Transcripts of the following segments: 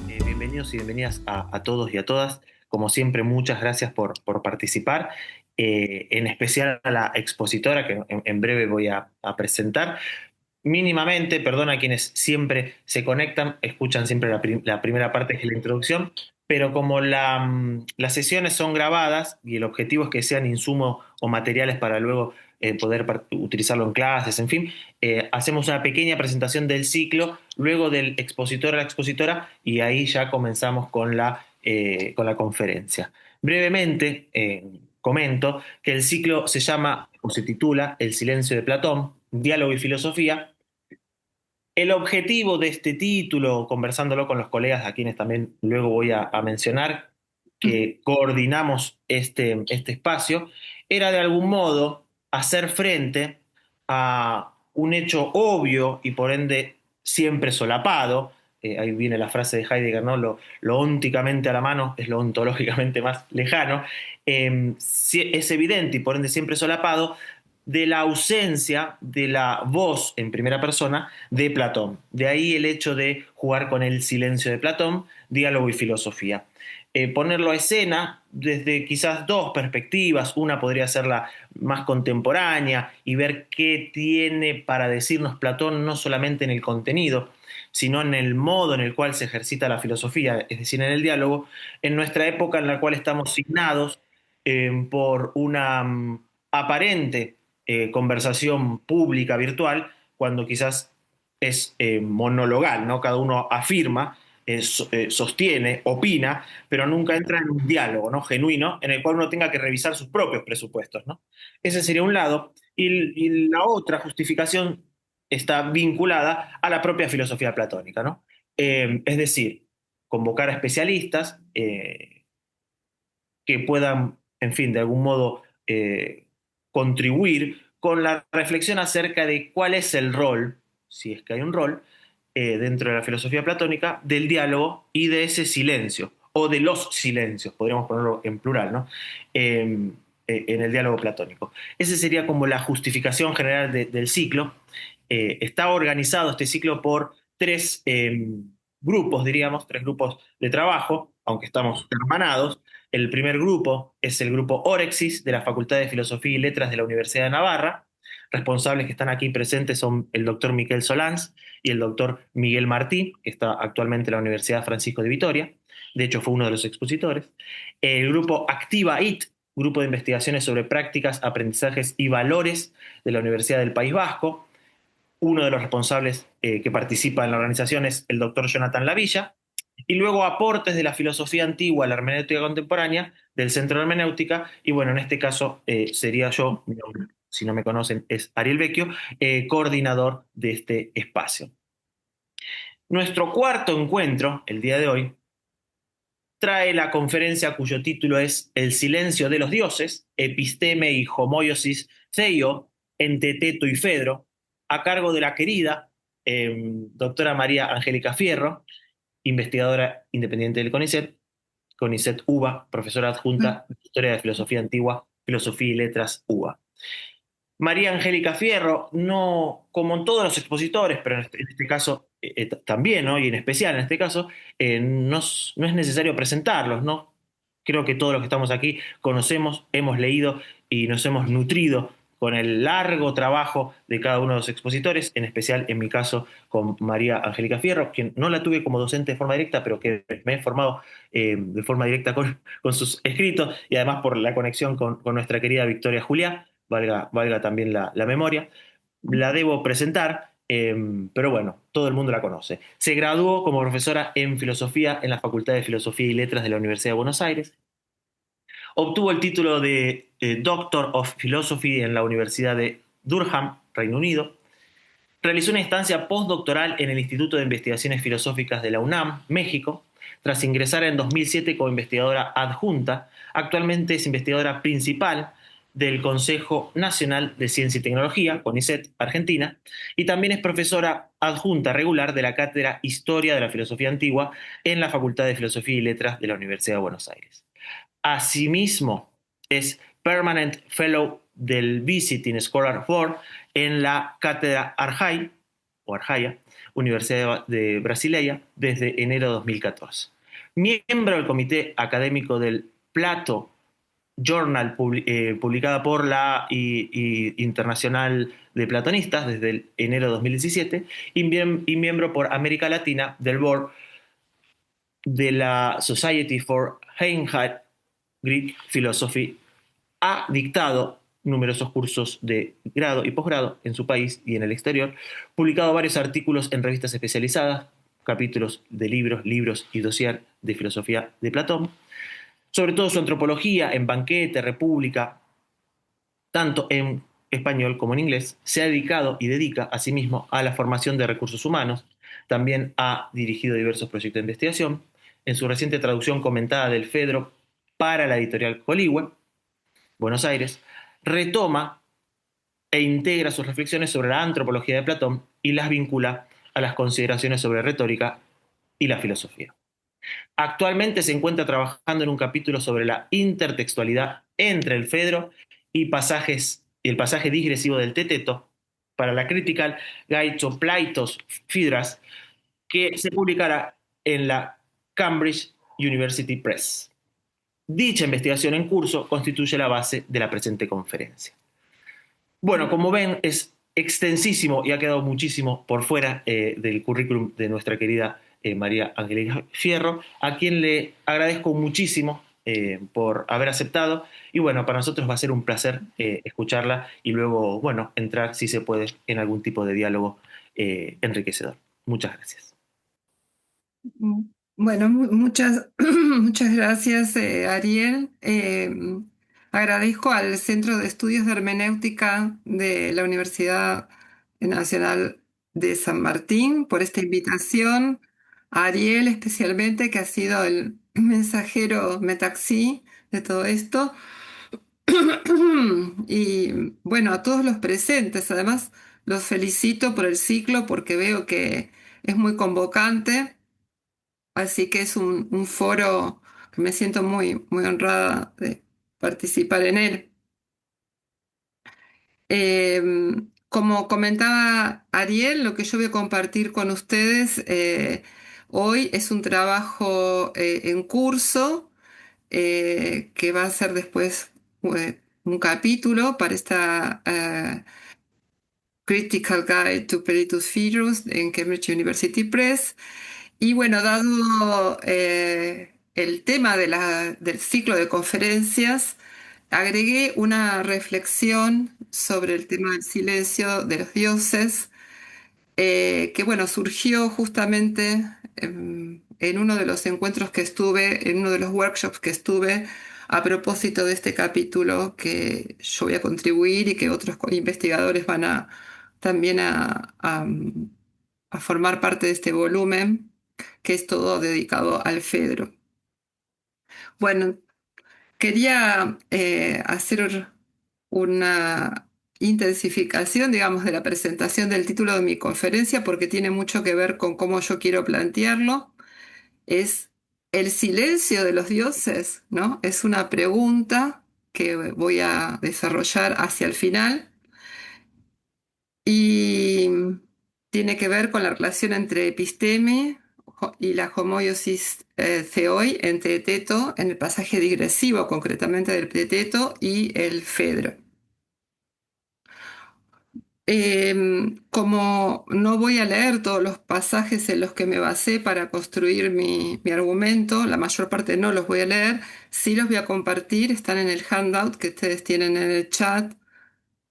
Bienvenidos y bienvenidas a todos y a todas. Como siempre, muchas gracias por participar, en especial a la expositora que en breve voy a presentar. Mínimamente, perdona a quienes siempre se conectan, escuchan siempre la primera parte, que es la introducción, pero como las sesiones son grabadas y el objetivo es que sean insumos o materiales para luego poder utilizarlo en clases, en fin, hacemos una pequeña presentación del ciclo, luego del expositor a la expositora, y ahí ya comenzamos con la conferencia. Brevemente, comento que el ciclo se llama o se titula El silencio de Platón, diálogo y filosofía. El objetivo de este título, conversándolo con los colegas a quienes también luego voy a mencionar, que coordinamos este espacio, era de algún modo hacer frente a un hecho obvio y por ende siempre solapado. Ahí viene la frase de Heidegger, ¿no? Lo ónticamente a la mano es lo ontológicamente más lejano. Es evidente y por ende siempre solapado de la ausencia de la voz en primera persona de Platón. De ahí el hecho de jugar con el silencio de Platón, diálogo y filosofía. Ponerlo a escena desde quizás dos perspectivas. Una podría ser la más contemporánea y ver qué tiene para decirnos Platón, no solamente en el contenido, sino en el modo en el cual se ejercita la filosofía, es decir, en el diálogo, en nuestra época en la cual estamos signados por una aparente conversación pública virtual, cuando quizás es monologal, ¿no? Cada uno afirma, sostiene, opina, pero nunca entra en un diálogo, ¿no? Genuino, en el cual uno tenga que revisar sus propios presupuestos, ¿no? Ese sería un lado. Y la otra justificación está vinculada a la propia filosofía platónica, ¿no? Es decir, convocar a especialistas que puedan, en fin, de algún modo contribuir con la reflexión acerca de cuál es el rol, si es que hay un rol, dentro de la filosofía platónica, del diálogo y de ese silencio, o de los silencios, podríamos ponerlo en plural, ¿no? En el diálogo platónico. Esa sería como la justificación general del ciclo. Está organizado este ciclo por tres grupos, diríamos, tres grupos de trabajo, aunque estamos hermanados. El primer grupo es el grupo Orexis de la Facultad de Filosofía y Letras de la Universidad de Navarra. Responsables que están aquí presentes son el doctor Miquel Solans y el doctor Miguel Martí, que está actualmente en la Universidad Francisco de Vitoria. De hecho, fue uno de los expositores. El grupo Activa IT, grupo de investigaciones sobre prácticas, aprendizajes y valores de la Universidad del País Vasco. Uno de los responsables que participa en la organización es el doctor Jonathan Lavilla. Y luego aportes de la filosofía antigua a la hermenéutica contemporánea del Centro de Hermenéutica. Y bueno, en este caso sería yo, mi nombre, si no me conocen, es Ariel Vecchio, coordinador de este espacio. Nuestro cuarto encuentro, el día de hoy, trae la conferencia cuyo título es El silencio de los dioses, episteme y homoiosis theio, entre Teto y Fedro, a cargo de la querida doctora María Angélica Fierro, investigadora independiente del CONICET, CONICET UBA, profesora adjunta de Historia de Filosofía Antigua, Filosofía y Letras UBA. María Angélica Fierro, no como en todos los expositores, pero en este caso también, ¿no? Y en especial en este caso, no es necesario presentarlos, ¿no? Creo que todos los que estamos aquí conocemos, hemos leído y nos hemos nutrido con el largo trabajo de cada uno de los expositores, en especial en mi caso con María Angélica Fierro, quien no la tuve como docente de forma directa, pero que me he formado de forma directa con sus escritos y además por la conexión con nuestra querida Victoria Juliá, valga también la memoria. La debo presentar, pero bueno, todo el mundo la conoce. Se graduó como profesora en filosofía en la Facultad de Filosofía y Letras de la Universidad de Buenos Aires. Obtuvo el título de Doctor of Philosophy en la Universidad de Durham, Reino Unido. Realizó una estancia postdoctoral en el Instituto de Investigaciones Filosóficas de la UNAM, México, tras ingresar en 2007 como investigadora adjunta. Actualmente es investigadora principal del Consejo Nacional de Ciencia y Tecnología, CONICET, Argentina, y también es profesora adjunta regular de la Cátedra Historia de la Filosofía Antigua en la Facultad de Filosofía y Letras de la Universidad de Buenos Aires. Asimismo, es Permanent Fellow del Visiting Scholar Board en la Cátedra Arjay, o Arjaya, Universidad de Brasileia, desde enero de 2014. Miembro del Comité Académico del Plato Journal, publicada por la Internacional de Platonistas desde el enero de 2017, y miembro por América Latina del Board de la Society for Ancient Greek Philosophy. Ha dictado numerosos cursos de grado y posgrado en su país y en el exterior, publicado varios artículos en revistas especializadas, capítulos de libros y dossier de filosofía de Platón, sobre todo su antropología en Banquete, República, tanto en español como en inglés. Se ha dedicado y dedica asimismo a la formación de recursos humanos. También ha dirigido diversos proyectos de investigación. En su reciente traducción comentada del Fedro para la editorial Coligüe, Buenos Aires, retoma e integra sus reflexiones sobre la antropología de Platón y las vincula a las consideraciones sobre retórica y la filosofía. Actualmente se encuentra trabajando en un capítulo sobre la intertextualidad entre el Fedro y el pasaje digresivo del Teteto para la Critical Guide to Plato's Phaedrus, que se publicará en la Cambridge University Press. Dicha investigación en curso constituye la base de la presente conferencia. Bueno, como ven, es extensísimo y ha quedado muchísimo por fuera del currículum de nuestra querida María Angélica Fierro, a quien le agradezco muchísimo por haber aceptado. Y bueno, para nosotros va a ser un placer escucharla y luego, bueno, entrar, si se puede, en algún tipo de diálogo enriquecedor. Muchas gracias. Mm, Bueno, muchas, muchas gracias, Ariel. Agradezco al Centro de Estudios de Hermenéutica de la Universidad Nacional de San Martín por esta invitación. A Ariel especialmente, que ha sido el mensajero metaxí de todo esto. Y bueno, a todos los presentes, además los felicito por el ciclo porque veo que es muy convocante. Así que es un foro que me siento muy, muy honrada de participar en él. Eh, Como comentaba Ariel, lo que yo voy a compartir con ustedes hoy es un trabajo en curso que va a ser después un capítulo para esta Critical Guide to Peritus Phedrus en Cambridge University Press. Y bueno, dado el tema del ciclo de conferencias, agregué una reflexión sobre el tema del silencio de los dioses, que bueno, surgió justamente en uno de los encuentros que estuve, en uno de los workshops que estuve a propósito de este capítulo que yo voy a contribuir y que otros investigadores van a también a formar parte de este volumen, que es todo dedicado al Fedro. Bueno, quería hacer una intensificación, digamos, de la presentación del título de mi conferencia porque tiene mucho que ver con cómo yo quiero plantearlo. Es el silencio de los dioses, ¿no? Es una pregunta que voy a desarrollar hacia el final y tiene que ver con la relación entre episteme y la homoiosis theoi entre Teto, en el pasaje digresivo concretamente del Teto y el Fedro. Como no voy a leer todos los pasajes en los que me basé para construir mi argumento, la mayor parte no los voy a leer, sí los voy a compartir, están en el handout que ustedes tienen en el chat,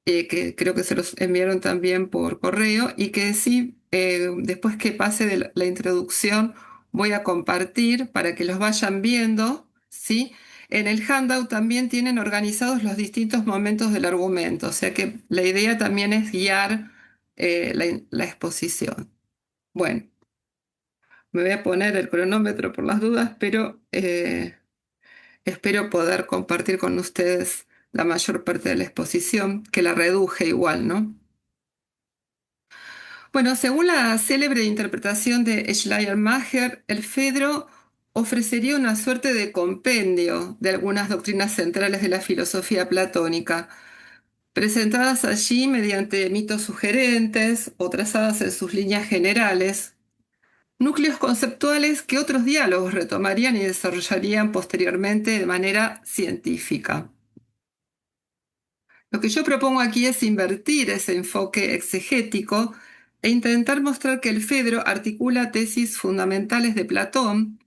que creo que se los enviaron también por correo y que sí, después que pase de la introducción, voy a compartir para que los vayan viendo, ¿sí? En el handout también tienen organizados los distintos momentos del argumento, o sea que la idea también es guiar la exposición. Bueno, me voy a poner el cronómetro por las dudas, pero espero poder compartir con ustedes la mayor parte de la exposición, que la reduje igual, ¿no? Bueno, según la célebre interpretación de Schleiermacher, el Fedro ofrecería una suerte de compendio de algunas doctrinas centrales de la filosofía platónica, presentadas allí mediante mitos sugerentes o trazadas en sus líneas generales, núcleos conceptuales que otros diálogos retomarían y desarrollarían posteriormente de manera científica. Lo que yo propongo aquí es invertir ese enfoque exegético e intentar mostrar que el Fedro articula tesis fundamentales de Platón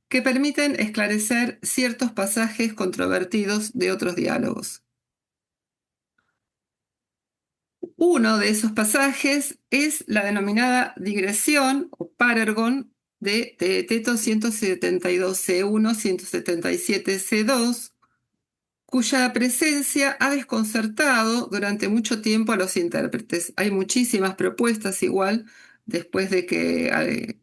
que permiten esclarecer ciertos pasajes controvertidos de otros diálogos. Uno de esos pasajes es la denominada digresión o parergon de Teeteto 172c1, 177c2, cuya presencia ha desconcertado durante mucho tiempo a los intérpretes. Hay muchísimas propuestas igual, después de que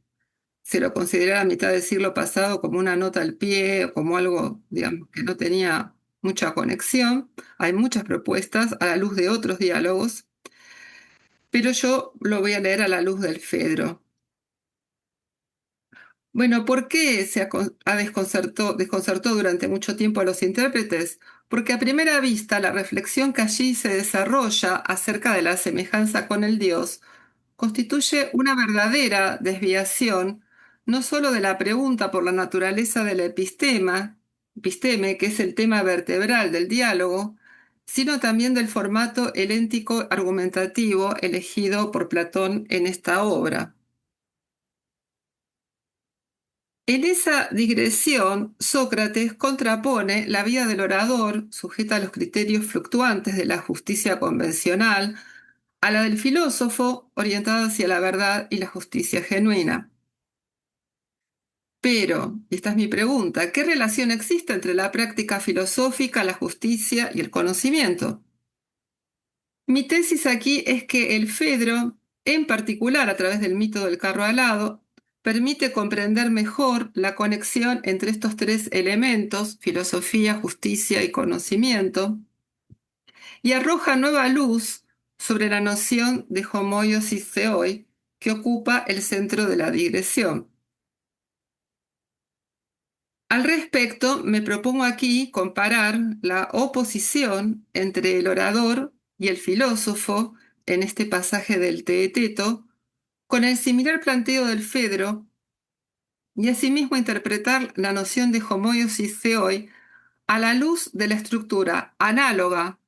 se lo considerara a mitad del siglo pasado como una nota al pie o como algo, digamos, que no tenía mucha conexión. Hay muchas propuestas a la luz de otros diálogos, pero yo lo voy a leer a la luz del Fedro. Bueno, ¿por qué desconcertó durante mucho tiempo a los intérpretes? Porque a primera vista la reflexión que allí se desarrolla acerca de la semejanza con el Dios constituye una verdadera desviación no sólo de la pregunta por la naturaleza del episteme, que es el tema vertebral del diálogo, sino también del formato heléntico argumentativo elegido por Platón en esta obra. En esa digresión, Sócrates contrapone la vida del orador, sujeta a los criterios fluctuantes de la justicia convencional, a la del filósofo, orientada hacia la verdad y la justicia genuina. Pero, y esta es mi pregunta, ¿qué relación existe entre la práctica filosófica, la justicia y el conocimiento? Mi tesis aquí es que el Fedro, en particular a través del mito del carro alado, permite comprender mejor la conexión entre estos tres elementos, filosofía, justicia y conocimiento, y arroja nueva luz sobre la noción de homoiosis theoi, que ocupa el centro de la digresión. Al respecto, me propongo aquí comparar la oposición entre el orador y el filósofo en este pasaje del Teeteto con el similar planteo del Fedro y asimismo interpretar la noción de homoiosis theoi a la luz de la estructura análoga,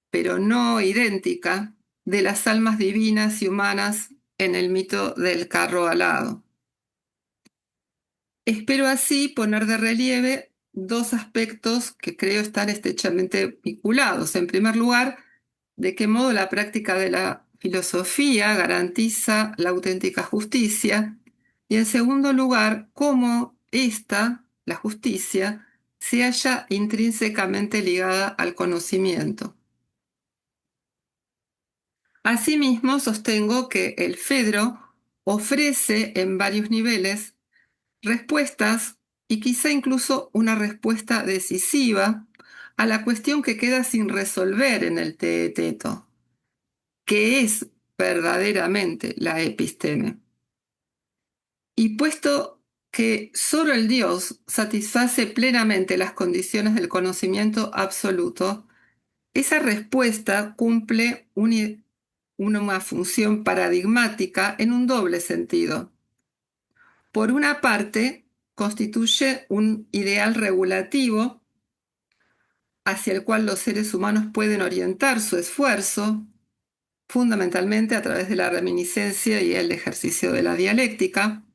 pero no idéntica, de las almas divinas y humanas en el mito del carro alado. Espero así poner de relieve dos aspectos que creo están estrechamente vinculados. En primer lugar, de qué modo la práctica de la filosofía garantiza la auténtica justicia. Y en segundo lugar, cómo esta, la justicia, se halla intrínsecamente ligada al conocimiento. Asimismo, sostengo que el Fedro ofrece en varios niveles respuestas y quizá incluso una respuesta decisiva a la cuestión que queda sin resolver en el Teeteto, que es verdaderamente la episteme. Y puesto que solo el Dios satisface plenamente las condiciones del conocimiento absoluto, esa respuesta cumple una función paradigmática en un doble sentido. Por una parte, constituye un ideal regulativo hacia el cual los seres humanos pueden orientar su esfuerzo, fundamentalmente a través de la reminiscencia y el ejercicio de la dialéctica.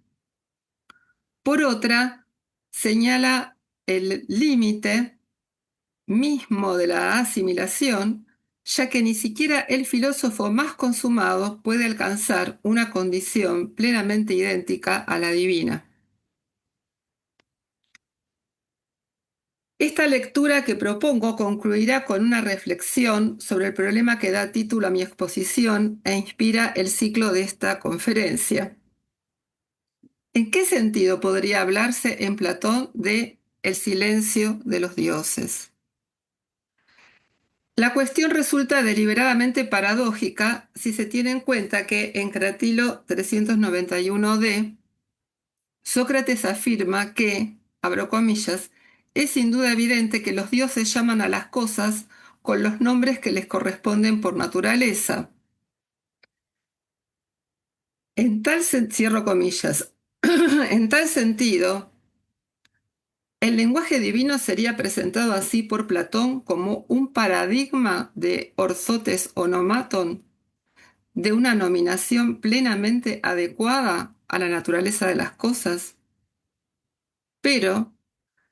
Por otra, señala el límite mismo de la asimilación, ya que ni siquiera el filósofo más consumado puede alcanzar una condición plenamente idéntica a la divina. Esta lectura que propongo concluirá con una reflexión sobre el problema que da título a mi exposición e inspira el ciclo de esta conferencia. ¿En qué sentido podría hablarse en Platón de el silencio de los dioses? La cuestión resulta deliberadamente paradójica si se tiene en cuenta que en Cratilo 391d, Sócrates afirma que abro comillas, es sin duda evidente que los dioses llaman a las cosas con los nombres que les corresponden por naturaleza. Cierro comillas. En tal sentido, el lenguaje divino sería presentado así por Platón como un paradigma de orzotes onomaton, de una nominación plenamente adecuada a la naturaleza de las cosas. Pero,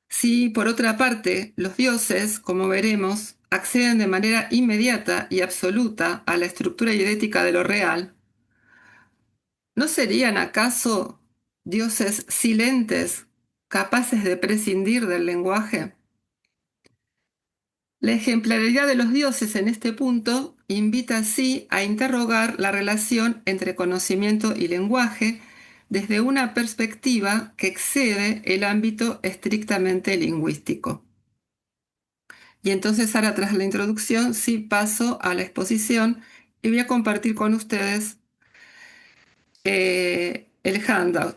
si por otra parte los dioses, como veremos, acceden de manera inmediata y absoluta a la estructura idética de lo real, ¿no serían acaso dioses silentes, capaces de prescindir del lenguaje? La ejemplaridad de los dioses en este punto invita así a interrogar la relación entre conocimiento y lenguaje desde una perspectiva que excede el ámbito estrictamente lingüístico. Y entonces ahora, tras la introducción, sí paso a la exposición y voy a compartir con ustedes el handout.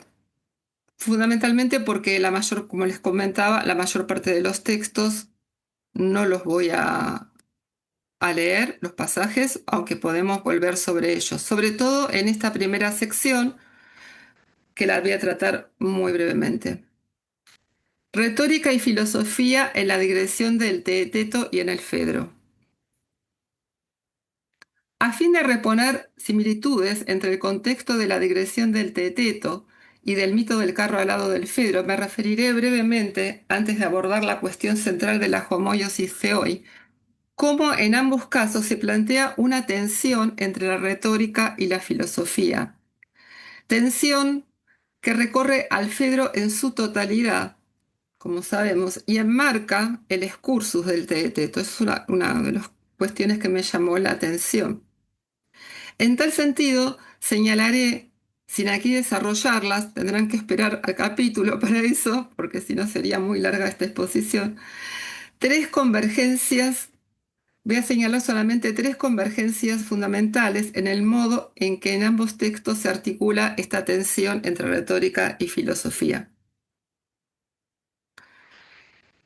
Fundamentalmente porque como les comentaba, la mayor parte de los textos no los voy a leer, los pasajes, aunque podemos volver sobre ellos, sobre todo en esta primera sección que la voy a tratar muy brevemente. Retórica y filosofía en la digresión del Teeteto y en el Fedro. A fin de reponer similitudes entre el contexto de la digresión del Teeteto y del mito del carro alado del Fedro, me referiré brevemente, antes de abordar la cuestión central de la homoiosis theoi, cómo en ambos casos se plantea una tensión entre la retórica y la filosofía. Tensión que recorre al Fedro en su totalidad, como sabemos, y enmarca el excursus del Teeteto. Es una de las cuestiones que me llamó la atención. En tal sentido, señalaré, sin aquí desarrollarlas, tendrán que esperar al capítulo para eso, porque si no sería muy larga esta exposición, tres convergencias. Voy a señalar solamente tres convergencias fundamentales en el modo en que en ambos textos se articula esta tensión entre retórica y filosofía.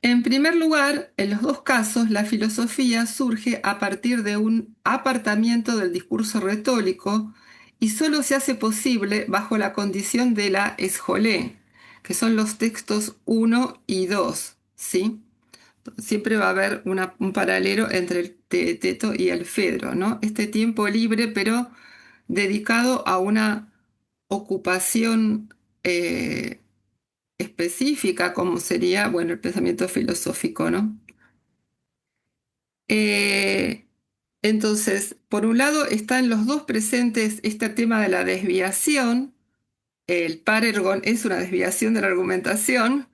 En primer lugar, en los dos casos, la filosofía surge a partir de un apartamiento del discurso retórico y solo se hace posible bajo la condición de la esjolé, que son los textos 1 y 2, ¿sí? Siempre va a haber un paralelo entre el Teeteto y el Fedro, ¿no? Este tiempo libre, pero dedicado a una ocupación específica, como sería, bueno, el pensamiento filosófico, ¿no? Eh, entonces, por un lado están los dos presentes este tema de la desviación. El parergon es una desviación de la argumentación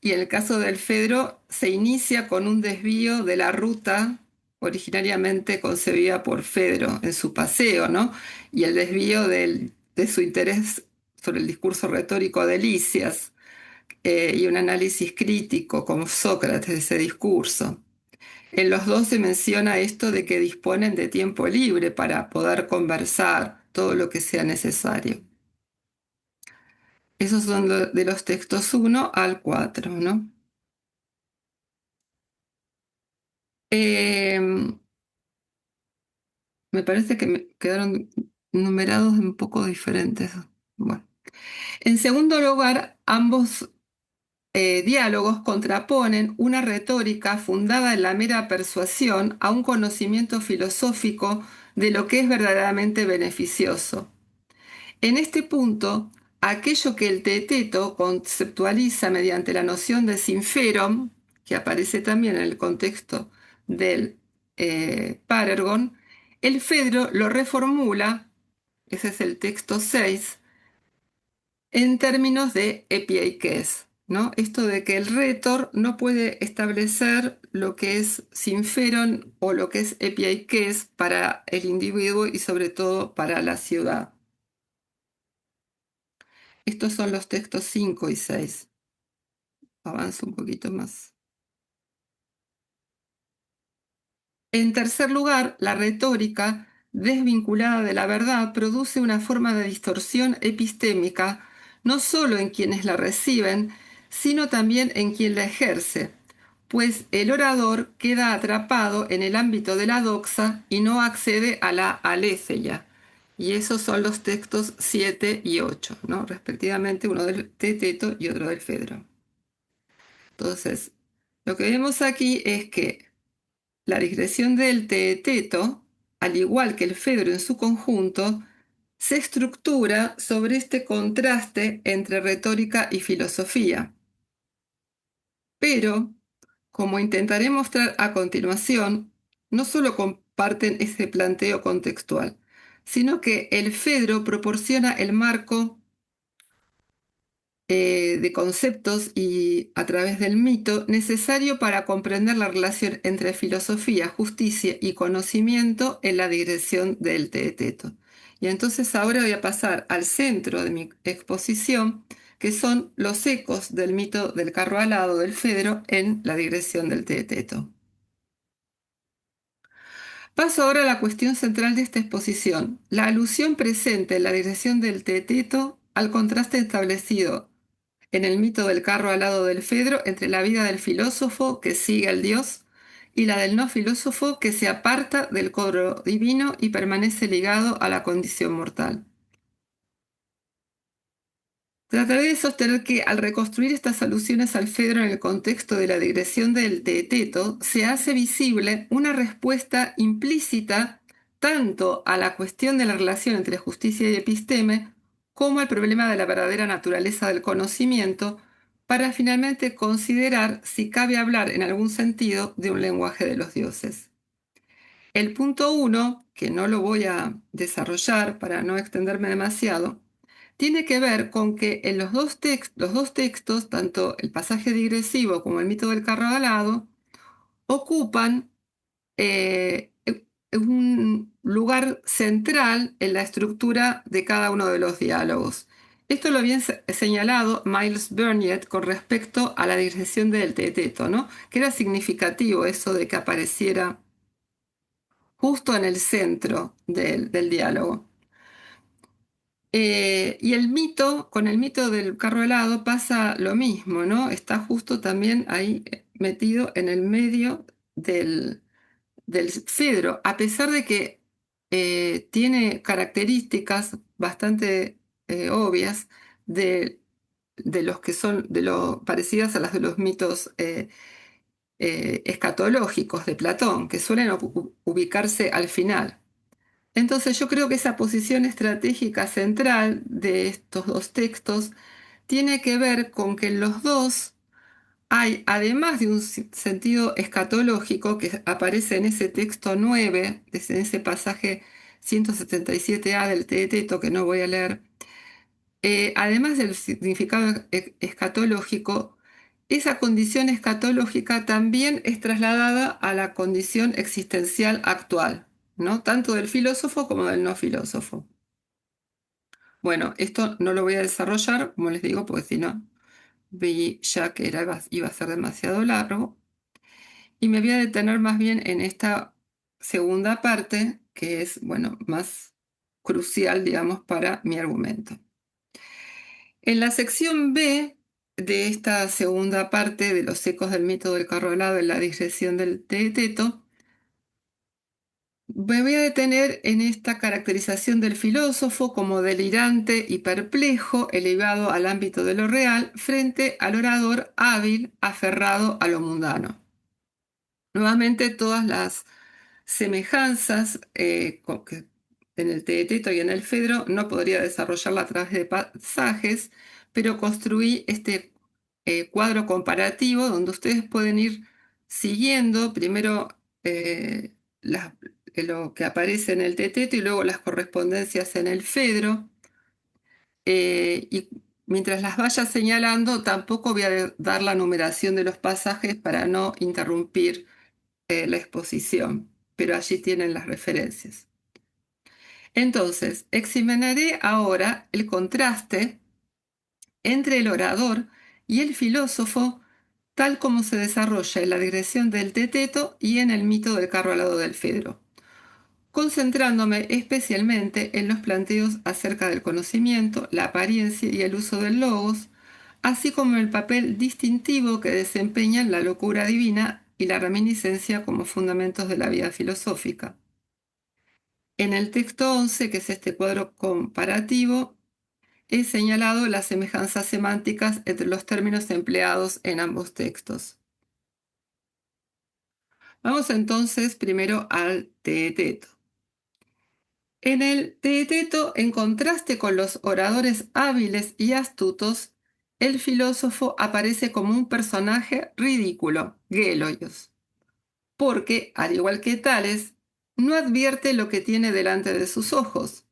y en el caso del Fedro se inicia con un desvío de la ruta originariamente concebida por Fedro en su paseo, ¿no? Y el desvío de su interés sobre el discurso retórico de Lisias y un análisis crítico como Sócrates de ese discurso. En los dos se menciona esto de que disponen de tiempo libre para poder conversar todo lo que sea necesario. Esos son de los textos 1 al 4, ¿no? Eh, Me parece que me quedaron numerados un poco diferentes. Bueno. En segundo lugar, ambos diálogos contraponen una retórica fundada en la mera persuasión a un conocimiento filosófico de lo que es verdaderamente beneficioso. En este punto, aquello que el Teeteto conceptualiza mediante la noción de sinferon, que aparece también en el contexto del Parergon, el Fedro lo reformula, ese es el texto 6, en términos de epieiques, ¿no? Esto de que el rétor no puede establecer lo que es sinferon o lo que es epieiques para el individuo y sobre todo para la ciudad. Estos son los textos 5 y 6. Avanzo un poquito más. En tercer lugar, la retórica, desvinculada de la verdad, produce una forma de distorsión epistémica, no solo en quienes la reciben, sino también en quien la ejerce, pues el orador queda atrapado en el ámbito de la doxa y no accede a la aletheia. Y esos son los textos 7 y 8, ¿no? Respectivamente, uno del Teeteto y otro del Fedro. Entonces, lo que vemos aquí es que la digresión del Teeteto, al igual que el Fedro en su conjunto, se estructura sobre este contraste entre retórica y filosofía. Pero, como intentaré mostrar a continuación, no solo comparten ese planteo contextual, sino que el Fedro proporciona el marco de conceptos y a través del mito necesario para comprender la relación entre filosofía, justicia y conocimiento en la digresión del Teeteto. Y entonces ahora voy a pasar al centro de mi exposición, que son los ecos del mito del carro alado del Fedro en la digresión del Teeteto. Paso ahora a la cuestión central de esta exposición, la alusión presente en la digresión del Teeteto al contraste establecido en el mito del carro alado del Fedro entre la vida del filósofo que sigue al dios y la del no filósofo que se aparta del coro divino y permanece ligado a la condición mortal. Trataré de sostener que al reconstruir estas alusiones al Fedro en el contexto de la digresión del Teeteto, se hace visible una respuesta implícita tanto a la cuestión de la relación entre justicia y episteme, como al problema de la verdadera naturaleza del conocimiento, para finalmente considerar si cabe hablar en algún sentido de un lenguaje de los dioses. El punto 1, que no lo voy a desarrollar para no extenderme demasiado, tiene que ver con que en los dos textos, tanto el pasaje digresivo como el mito del carro alado, ocupan eh, un lugar central en la estructura de cada uno de los diálogos. Esto lo había señalado Miles Burnett con respecto a la digresión del Teeteto, ¿no? Que era significativo eso de que apareciera justo en el centro del diálogo. Y el mito, con el mito del carro helado pasa lo mismo, ¿no? Está justo también ahí metido en el medio del Fedro, a pesar de que tiene características bastante obvias de los que son parecidas a las de los mitos escatológicos de Platón, que suelen ubicarse al final. Entonces yo creo que esa posición estratégica central de estos dos textos tiene que ver con que en los dos hay, además de un sentido escatológico que aparece en ese texto 9, en ese pasaje 177a del Teeteto que no voy a leer, además del significado escatológico, esa condición escatológica también es trasladada a la condición existencial actual, ¿no? Tanto del filósofo como del no filósofo. Bueno, esto no lo voy a desarrollar, como les digo, porque si no, vi ya que iba a ser demasiado largo. Y me voy a detener más bien en esta segunda parte, que es, bueno, más crucial, digamos, para mi argumento. En la sección B de esta segunda parte de los ecos del mito del carro alado en la digresión del Teeteto, me voy a detener en esta caracterización del filósofo como delirante y perplejo, elevado al ámbito de lo real, frente al orador hábil, aferrado a lo mundano. Nuevamente, todas las semejanzas en el Teeteto y en el Fedro no podría desarrollarla a través de pasajes, pero construí este cuadro comparativo donde ustedes pueden ir siguiendo primero lo que aparece en el Teeteto y luego las correspondencias en el Fedro. Y mientras las vaya señalando, tampoco voy a dar la numeración de los pasajes para no interrumpir la exposición, pero allí tienen las referencias. Entonces, examinaré ahora el contraste entre el orador y el filósofo, tal como se desarrolla en la digresión del Teeteto y en el mito del carro alado del Fedro, concentrándome especialmente en los planteos acerca del conocimiento, la apariencia y el uso del logos, así como el papel distintivo que desempeñan la locura divina y la reminiscencia como fundamentos de la vida filosófica. En el texto 11, que es este cuadro comparativo, he señalado las semejanzas semánticas entre los términos empleados en ambos textos. Vamos entonces primero al Teeteto. En el Teeteto, en contraste con los oradores hábiles y astutos, el filósofo aparece como un personaje ridículo, Géloios, porque, al igual que Tales, no advierte lo que tiene delante de sus ojos,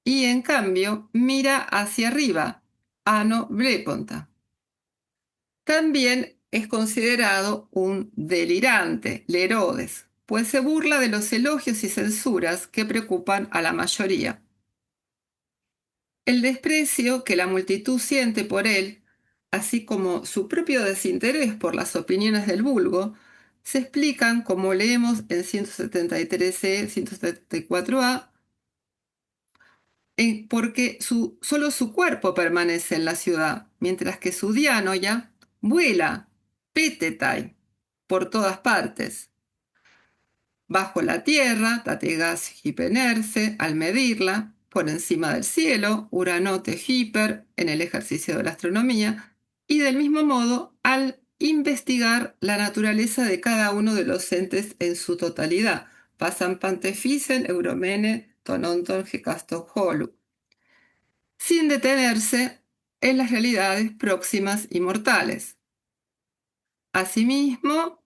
y en cambio mira hacia arriba, ano bleponta. También es considerado un delirante, Lerodes, pues se burla de los elogios y censuras que preocupan a la mayoría. El desprecio que la multitud siente por él, así como su propio desinterés por las opiniones del vulgo, se explican, como leemos en 173c, 174a, porque solo su cuerpo permanece en la ciudad, mientras que su dianoia vuela, petetai, por todas partes. Bajo la tierra, Tategas hipenerse, al medirla, por encima del cielo, Uranote hiper, en el ejercicio de la astronomía, y del mismo modo al investigar la naturaleza de cada uno de los entes en su totalidad, pasan pantefisen, euromene, tononton, gecasto, holu, sin detenerse en las realidades próximas y mortales. Asimismo,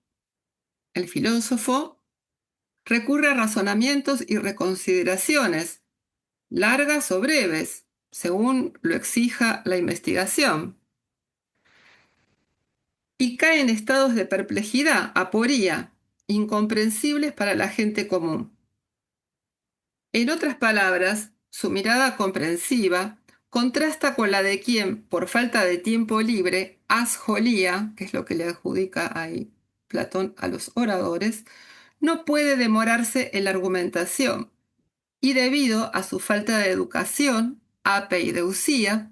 el filósofo recurre a razonamientos y reconsideraciones, largas o breves, según lo exija la investigación, y cae en estados de perplejidad, aporía, incomprensibles para la gente común. En otras palabras, su mirada comprensiva contrasta con la de quien, por falta de tiempo libre, asjolía, que es lo que le adjudica ahí Platón a los oradores, no puede demorarse en la argumentación, y debido a su falta de educación, apeideusia,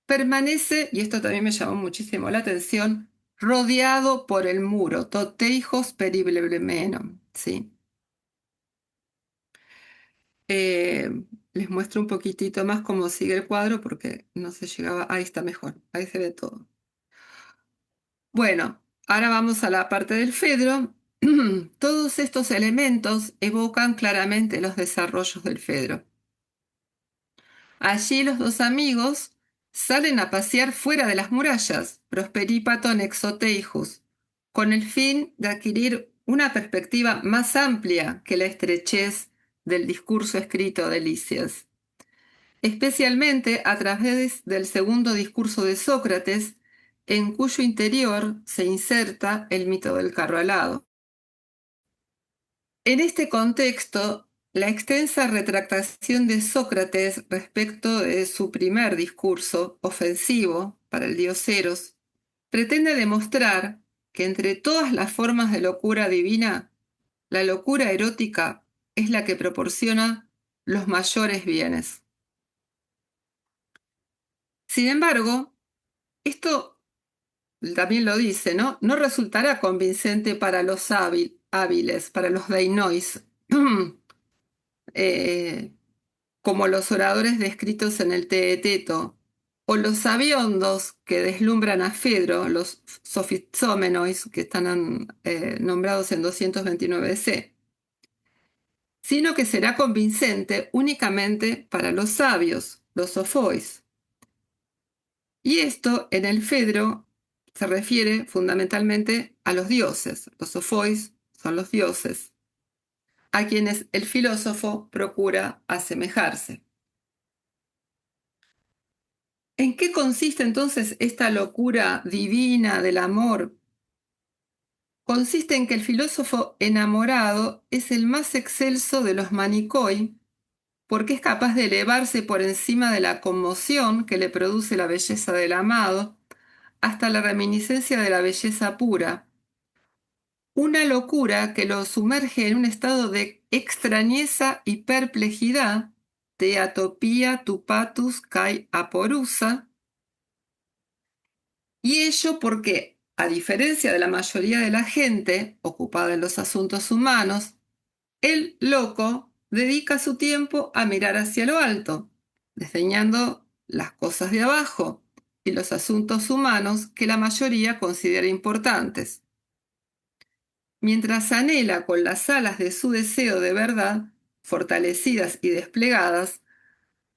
permanece, y esto también me llamó muchísimo la atención, rodeado por el muro, toteijos periblemenon, ¿sí? Les muestro un poquitito más cómo sigue el cuadro porque no se llegaba, ahí está mejor, ahí se ve todo. Bueno, ahora vamos a la parte del Fedro. Todos estos elementos evocan claramente los desarrollos del Fedro. Allí los dos amigos salen a pasear fuera de las murallas, Prosperipaton exoteijus, con el fin de adquirir una perspectiva más amplia que la estrechez del discurso escrito de Lisias, especialmente a través del segundo discurso de Sócrates, en cuyo interior se inserta el mito del carro alado. En este contexto, la extensa retractación de Sócrates respecto de su primer discurso ofensivo para el dios Eros pretende demostrar que entre todas las formas de locura divina, la locura erótica es la que proporciona los mayores bienes. Sin embargo, esto también lo dice, ¿no? No resultará convincente para los hábiles, para los deinois, como los oradores descritos en el Teeteto, o los sabiondos que deslumbran a Fedro, los sofizómenois, que están nombrados en 229c, sino que será convincente únicamente para los sabios, los sofois. Y esto en el Fedro se refiere fundamentalmente a los dioses. Los sofois son los dioses, a quienes el filósofo procura asemejarse. ¿En qué consiste entonces esta locura divina del amor? Consiste en que el filósofo enamorado es el más excelso de los manicoi, porque es capaz de elevarse por encima de la conmoción que le produce la belleza del amado, hasta la reminiscencia de la belleza pura. Una locura que lo sumerge en un estado de extrañeza y perplejidad, teatopía tupatus kai aporusa, Y ello porque, a diferencia de la mayoría de la gente ocupada en los asuntos humanos, el loco dedica su tiempo a mirar hacia lo alto, desdeñando las cosas de abajo y los asuntos humanos que la mayoría considera importantes. Mientras anhela con las alas de su deseo de verdad, fortalecidas y desplegadas,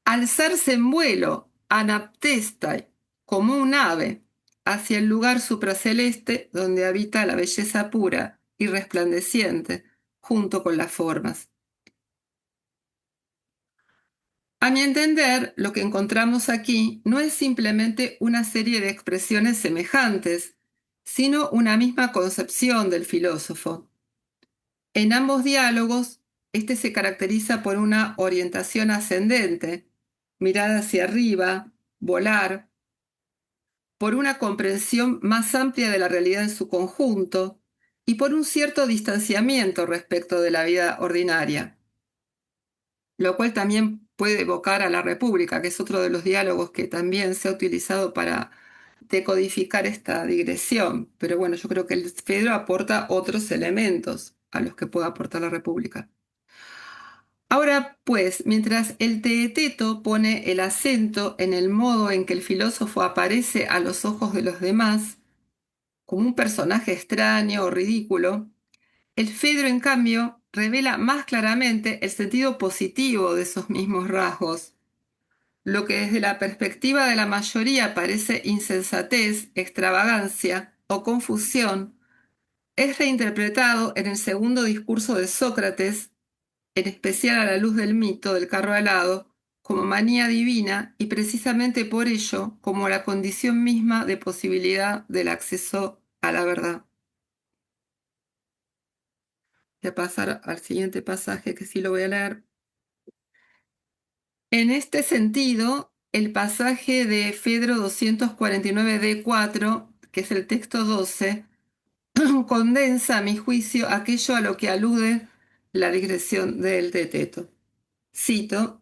alzarse en vuelo, anaptestai, como un ave, hacia el lugar supraceleste donde habita la belleza pura y resplandeciente, junto con las formas. A mi entender, lo que encontramos aquí no es simplemente una serie de expresiones semejantes, sino una misma concepción del filósofo. En ambos diálogos, este se caracteriza por una orientación ascendente, mirada hacia arriba, volar, por una comprensión más amplia de la realidad en su conjunto y por un cierto distanciamiento respecto de la vida ordinaria, lo cual también puede evocar a la República, que es otro de los diálogos que también se ha utilizado para decodificar esta digresión. Pero bueno, yo creo que el Fedro aporta otros elementos a los que puede aportar la República. Ahora, pues, mientras el Teeteto pone el acento en el modo en que el filósofo aparece a los ojos de los demás, como un personaje extraño o ridículo, el Fedro, en cambio, revela más claramente el sentido positivo de esos mismos rasgos. Lo que desde la perspectiva de la mayoría parece insensatez, extravagancia o confusión, es reinterpretado en el segundo discurso de Sócrates, en especial a la luz del mito del carro alado, como manía divina y precisamente por ello como la condición misma de posibilidad del acceso a la verdad. Voy a pasar al siguiente pasaje que sí lo voy a leer. En este sentido, el pasaje de Fedro 249d4, que es el texto 12, condensa, a mi juicio, aquello a lo que alude la digresión del Teeteto. Cito: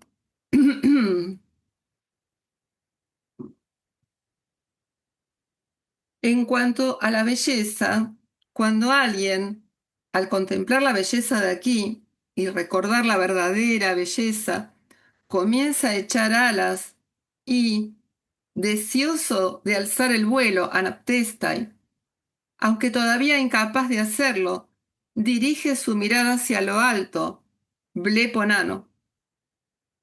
En cuanto a la belleza, cuando alguien, al contemplar la belleza de aquí y recordar la verdadera belleza, comienza a echar alas y, deseoso de alzar el vuelo anaptestai, aunque todavía incapaz de hacerlo, dirige su mirada hacia lo alto, bleponano,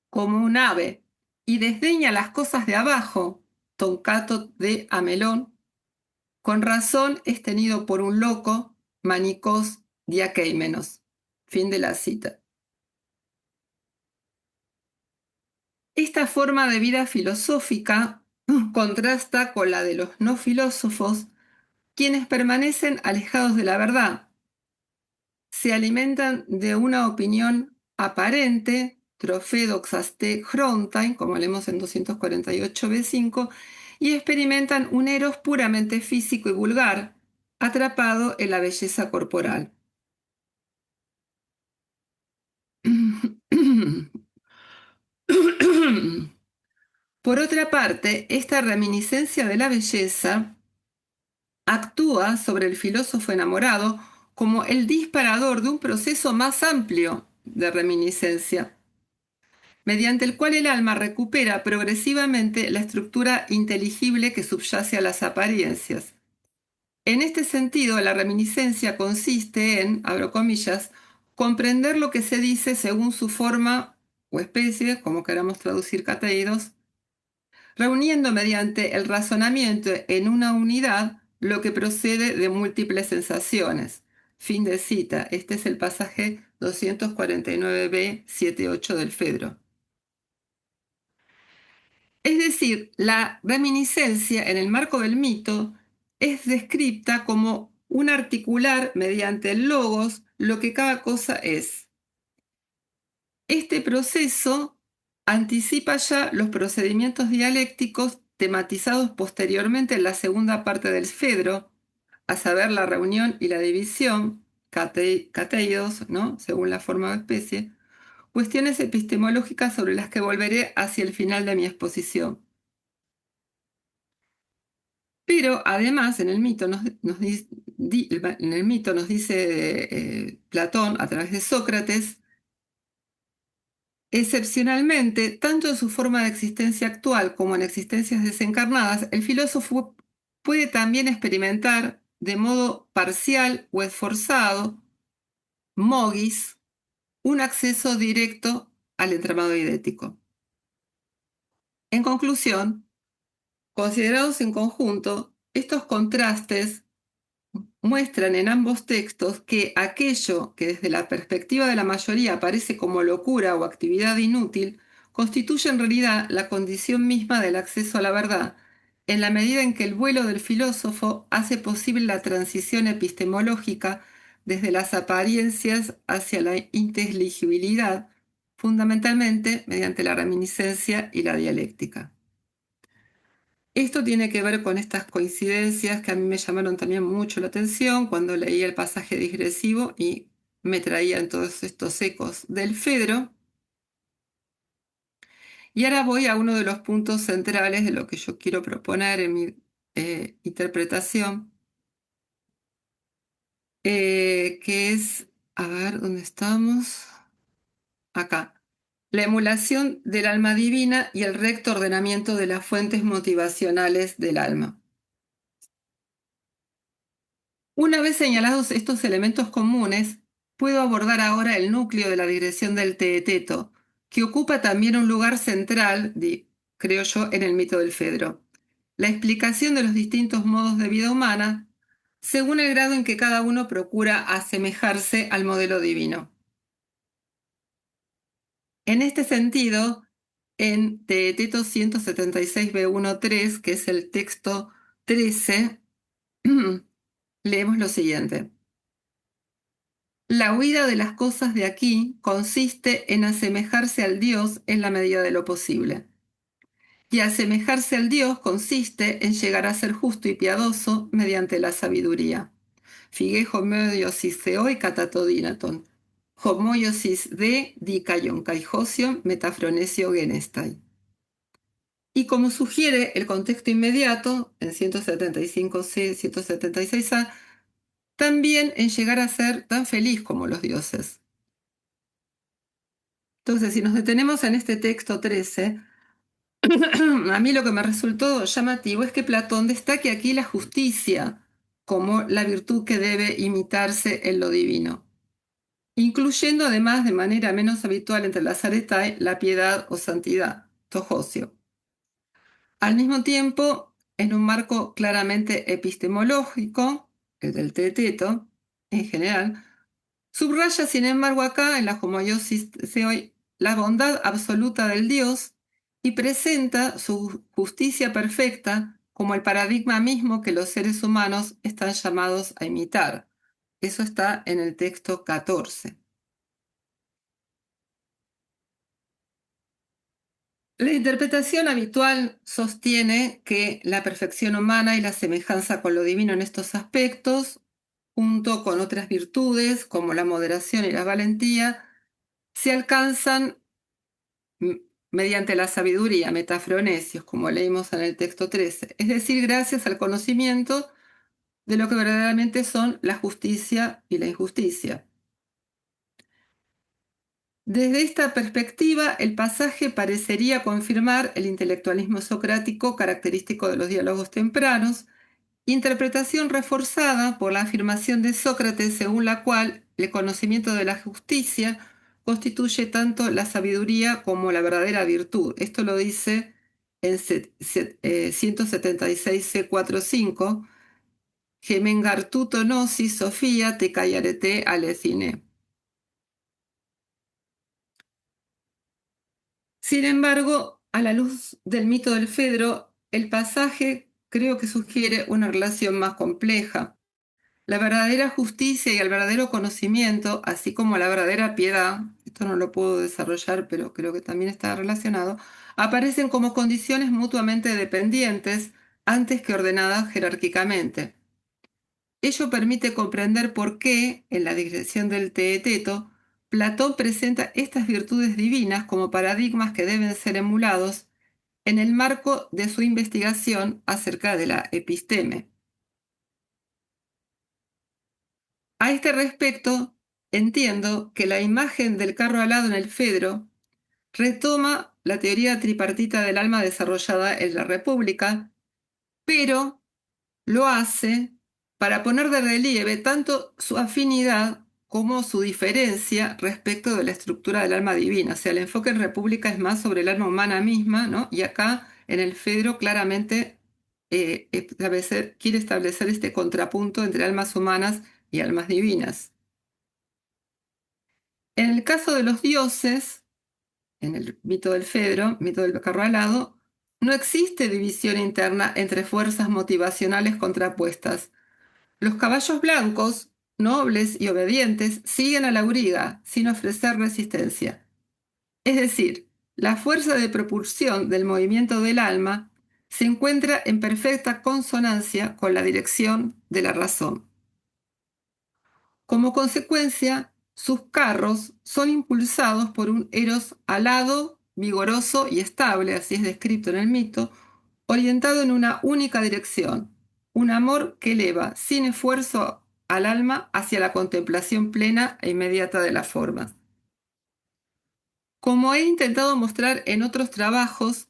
como un ave, y desdeña las cosas de abajo, toncato de Amelón. Con razón es tenido por un loco, manicos diaqueimenos. Fin de la cita. Esta forma de vida filosófica contrasta con la de los no filósofos, quienes permanecen alejados de la verdad. Se alimentan de una opinión aparente, trofedoxaste hrontain, como leemos en 248b5, y experimentan un eros puramente físico y vulgar, atrapado en la belleza corporal. Por otra parte, esta reminiscencia de la belleza actúa sobre el filósofo enamorado como el disparador de un proceso más amplio de reminiscencia, mediante el cual el alma recupera progresivamente la estructura inteligible que subyace a las apariencias. En este sentido, la reminiscencia consiste en, abro comillas, comprender lo que se dice según su forma o especie, como queramos traducir cateidos, reuniendo mediante el razonamiento en una unidad lo que procede de múltiples sensaciones. Fin de cita. Este es el pasaje 249b 7-8 del Fedro. Es decir, la reminiscencia en el marco del mito es descrita como un articular mediante el logos lo que cada cosa es. Este proceso anticipa ya los procedimientos dialécticos tematizados posteriormente en la segunda parte del Fedro, a saber, la reunión y la división, cateidos, ¿no?, según la forma o especie, cuestiones epistemológicas sobre las que volveré hacia el final de mi exposición. Pero además en el mito en el mito nos dice Platón a través de Sócrates, excepcionalmente, tanto en su forma de existencia actual como en existencias desencarnadas, el filósofo puede también experimentar de modo parcial o esforzado, mogis, un acceso directo al entramado idético. En conclusión, considerados en conjunto, estos contrastes muestran en ambos textos que aquello que desde la perspectiva de la mayoría parece como locura o actividad inútil, constituye en realidad la condición misma del acceso a la verdad, en la medida en que el vuelo del filósofo hace posible la transición epistemológica desde las apariencias hacia la inteligibilidad, fundamentalmente mediante la reminiscencia y la dialéctica. Esto tiene que ver con estas coincidencias que a mí me llamaron también mucho la atención cuando leí el pasaje digresivo y me traían todos estos ecos del Fedro. Y ahora voy a uno de los puntos centrales de lo que yo quiero proponer en mi interpretación, que es, a ver, ¿dónde estamos? Acá. La emulación del alma divina y el recto ordenamiento de las fuentes motivacionales del alma. Una vez señalados estos elementos comunes, puedo abordar ahora el núcleo de la digresión del teeteto, que ocupa también un lugar central, creo yo, en el mito del Fedro. La explicación de los distintos modos de vida humana, según el grado en que cada uno procura asemejarse al modelo divino. En este sentido, en Teeteto 176b1.3, que es el texto 13, leemos lo siguiente. La huida de las cosas de aquí consiste en asemejarse al Dios en la medida de lo posible. Y asemejarse al Dios consiste en llegar a ser justo y piadoso mediante la sabiduría. Fige homoiosis theoi catatodinaton. Homoiosis de dikaion kaijosion metafronesio genestai. Y como sugiere el contexto inmediato, en 175c, 176a, también en llegar a ser tan feliz como los dioses. Entonces, si nos detenemos en este texto 13, a mí lo que me resultó llamativo es que Platón destaque aquí la justicia como la virtud que debe imitarse en lo divino, incluyendo además de manera menos habitual entre las aretae la piedad o santidad, tojocio. Al mismo tiempo, en un marco claramente epistemológico, el del Teeteto en general, subraya, sin embargo, acá en la homoiosis theoi la bondad absoluta del Dios y presenta su justicia perfecta como el paradigma mismo que los seres humanos están llamados a imitar. Eso está en el texto 14. La interpretación habitual sostiene que la perfección humana y la semejanza con lo divino en estos aspectos, junto con otras virtudes como la moderación y la valentía, se alcanzan mediante la sabiduría, metafronesios, como leímos en el texto 13, es decir, gracias al conocimiento de lo que verdaderamente son la justicia y la injusticia. Desde esta perspectiva, el pasaje parecería confirmar el intelectualismo socrático característico de los diálogos tempranos, interpretación reforzada por la afirmación de Sócrates según la cual el conocimiento de la justicia constituye tanto la sabiduría como la verdadera virtud. Esto lo dice en 176c4.5, Gemengartuto nosi Sofía te callarete alecine. Sin embargo, a la luz del mito del Fedro, el pasaje creo que sugiere una relación más compleja. La verdadera justicia y el verdadero conocimiento, así como la verdadera piedad, esto no lo puedo desarrollar, pero creo que también está relacionado, aparecen como condiciones mutuamente dependientes antes que ordenadas jerárquicamente. Ello permite comprender por qué, en la digresión del Teeteto, Platón presenta estas virtudes divinas como paradigmas que deben ser emulados en el marco de su investigación acerca de la episteme. A este respecto, entiendo que la imagen del carro alado en el Fedro retoma la teoría tripartita del alma desarrollada en la República, pero lo hace para poner de relieve tanto su afinidad como su diferencia respecto de la estructura del alma divina. O sea, el enfoque en República es más sobre el alma humana misma, ¿no? Y acá en el Fedro claramente quiere establecer este contrapunto entre almas humanas y almas divinas. En el caso de los dioses, en el mito del Fedro, mito del carro alado, no existe división interna entre fuerzas motivacionales contrapuestas. Los caballos blancos, nobles y obedientes, siguen a la auriga sin ofrecer resistencia. Es decir, la fuerza de propulsión del movimiento del alma se encuentra en perfecta consonancia con la dirección de la razón. Como consecuencia, sus carros son impulsados por un Eros alado, vigoroso y estable, así es descrito en el mito, orientado en una única dirección, un amor que eleva sin esfuerzo al alma hacia la contemplación plena e inmediata de las formas. Como he intentado mostrar en otros trabajos,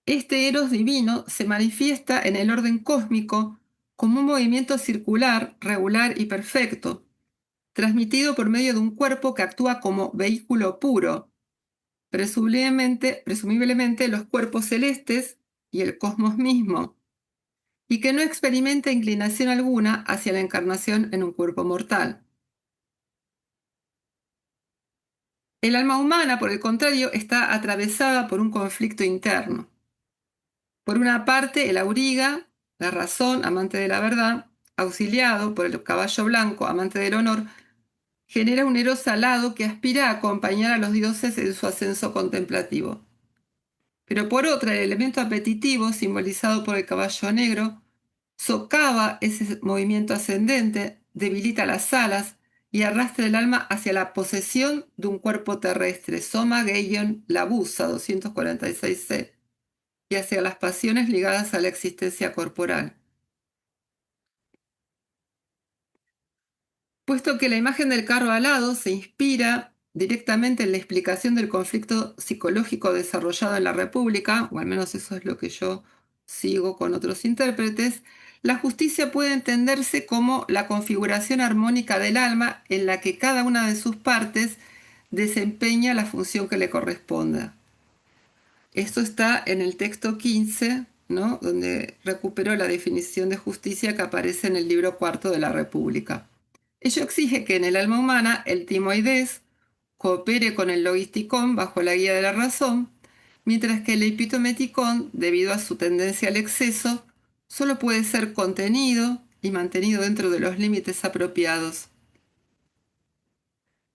este Eros divino se manifiesta en el orden cósmico como un movimiento circular, regular y perfecto, transmitido por medio de un cuerpo que actúa como vehículo puro, presumiblemente los cuerpos celestes y el cosmos mismo, y que no experimenta inclinación alguna hacia la encarnación en un cuerpo mortal. El alma humana, por el contrario, está atravesada por un conflicto interno. Por una parte, el auriga, la razón, amante de la verdad, auxiliado por el caballo blanco, amante del honor, genera un Eros alado que aspira a acompañar a los dioses en su ascenso contemplativo. Pero por otra, el elemento apetitivo, simbolizado por el caballo negro, socava ese movimiento ascendente, debilita las alas y arrastra el alma hacia la posesión de un cuerpo terrestre, Soma Geion Labusa 246c, y hacia las pasiones ligadas a la existencia corporal. Puesto que la imagen del carro alado se inspira directamente en la explicación del conflicto psicológico desarrollado en la República, o al menos eso es lo que yo sigo con otros intérpretes, la justicia puede entenderse como la configuración armónica del alma en la que cada una de sus partes desempeña la función que le corresponda. Esto está en el texto 15, ¿no? Donde recuperó la definición de justicia que aparece en el libro cuarto de la República. Ello exige que en el alma humana el timoides coopere con el logisticón bajo la guía de la razón, mientras que el epitometicón, debido a su tendencia al exceso, solo puede ser contenido y mantenido dentro de los límites apropiados.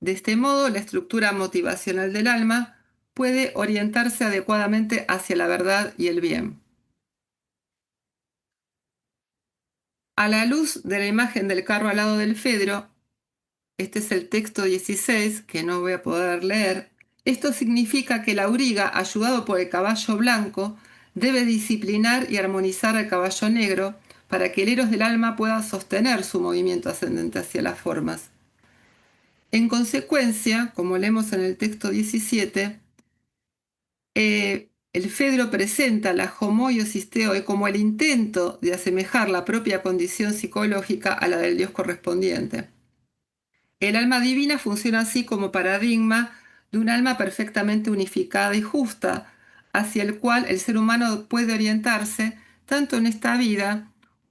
De este modo, la estructura motivacional del alma puede orientarse adecuadamente hacia la verdad y el bien. A la luz de la imagen del carro alado del Fedro, este es el texto 16, que no voy a poder leer, esto significa que el auriga, ayudado por el caballo blanco, debe disciplinar y armonizar al caballo negro para que el Eros del alma pueda sostener su movimiento ascendente hacia las formas. En consecuencia, como leemos en el texto 17, el Fedro presenta la homoiosis theoi como el intento de asemejar la propia condición psicológica a la del dios correspondiente. El alma divina funciona así como paradigma de un alma perfectamente unificada y justa, hacia el cual el ser humano puede orientarse tanto en esta vida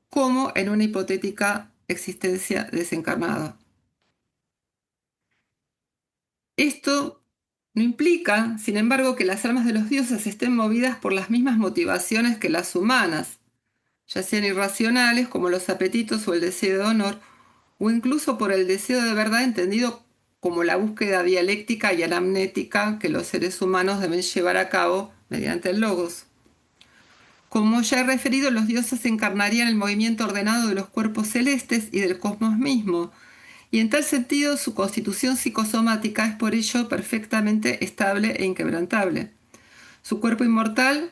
como en una hipotética existencia desencarnada. Esto no implica, sin embargo, que las almas de los dioses estén movidas por las mismas motivaciones que las humanas, ya sean irracionales como los apetitos o el deseo de honor, o incluso por el deseo de verdad entendido como la búsqueda dialéctica y anamnética que los seres humanos deben llevar a cabo mediante el logos. Como ya he referido, los dioses encarnarían el movimiento ordenado de los cuerpos celestes y del cosmos mismo, y en tal sentido su constitución psicosomática es por ello perfectamente estable e inquebrantable. Su cuerpo inmortal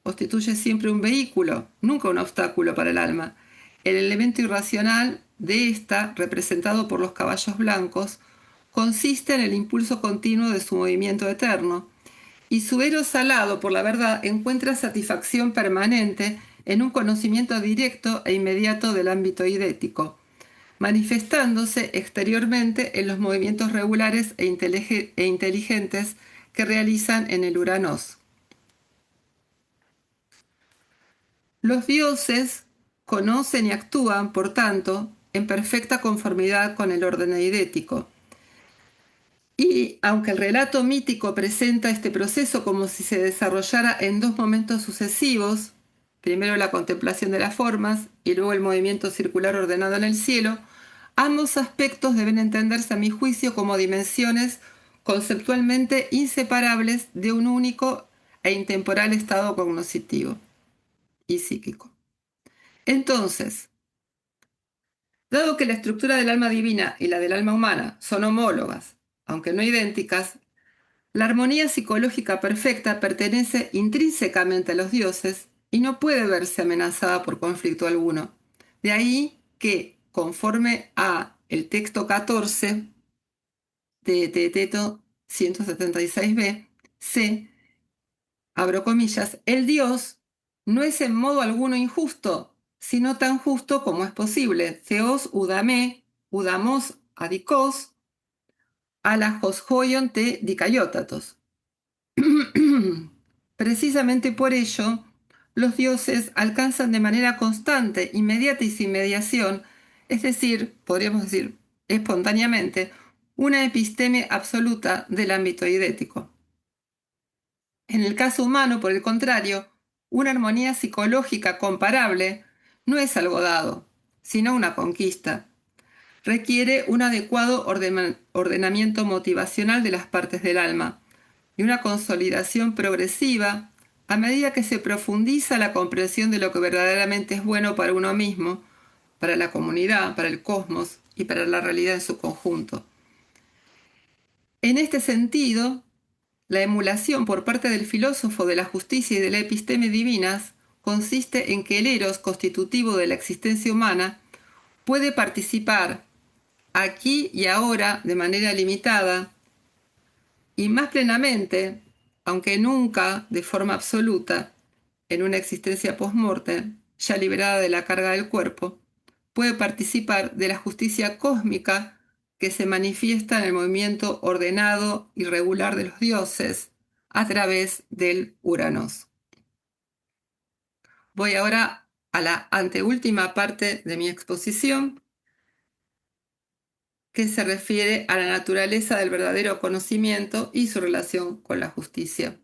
constituye siempre un vehículo, nunca un obstáculo para el alma. El elemento irracional de ésta, representado por los caballos blancos, consiste en el impulso continuo de su movimiento eterno, y su eros alado por la verdad encuentra satisfacción permanente en un conocimiento directo e inmediato del ámbito idético, manifestándose exteriormente en los movimientos regulares e inteligentes que realizan en el Uranos. Los dioses conocen y actúan, por tanto, en perfecta conformidad con el orden eidético. Y aunque el relato mítico presenta este proceso como si se desarrollara en dos momentos sucesivos, primero la contemplación de las formas y luego el movimiento circular ordenado en el cielo, ambos aspectos deben entenderse a mi juicio como dimensiones conceptualmente inseparables de un único e intemporal estado cognoscitivo y psíquico. Entonces, dado que la estructura del alma divina y la del alma humana son homólogas, aunque no idénticas, la armonía psicológica perfecta pertenece intrínsecamente a los dioses y no puede verse amenazada por conflicto alguno. De ahí que, conforme a el texto 14 de Teeteto 176b, c, abro comillas, el Dios no es en modo alguno injusto, sino tan justo como es posible. Theos udame, udamos adikos, alajos hoion te dikaiotatos. Precisamente por ello, los dioses alcanzan de manera constante, inmediata y sin mediación, es decir, podríamos decir espontáneamente, una episteme absoluta del ámbito idético. En el caso humano, por el contrario, una armonía psicológica comparable no es algo dado, sino una conquista. Requiere un adecuado ordenamiento motivacional de las partes del alma y una consolidación progresiva a medida que se profundiza la comprensión de lo que verdaderamente es bueno para uno mismo, para la comunidad, para el cosmos y para la realidad en su conjunto. En este sentido, la emulación por parte del filósofo de la justicia y de la episteme divinas consiste en que el eros constitutivo de la existencia humana puede participar aquí y ahora de manera limitada y más plenamente, aunque nunca de forma absoluta, en una existencia post-morte, ya liberada de la carga del cuerpo, puede participar de la justicia cósmica que se manifiesta en el movimiento ordenado y regular de los dioses a través del Uranos. Voy ahora a la anteúltima parte de mi exposición, que se refiere a la naturaleza del verdadero conocimiento y su relación con la justicia.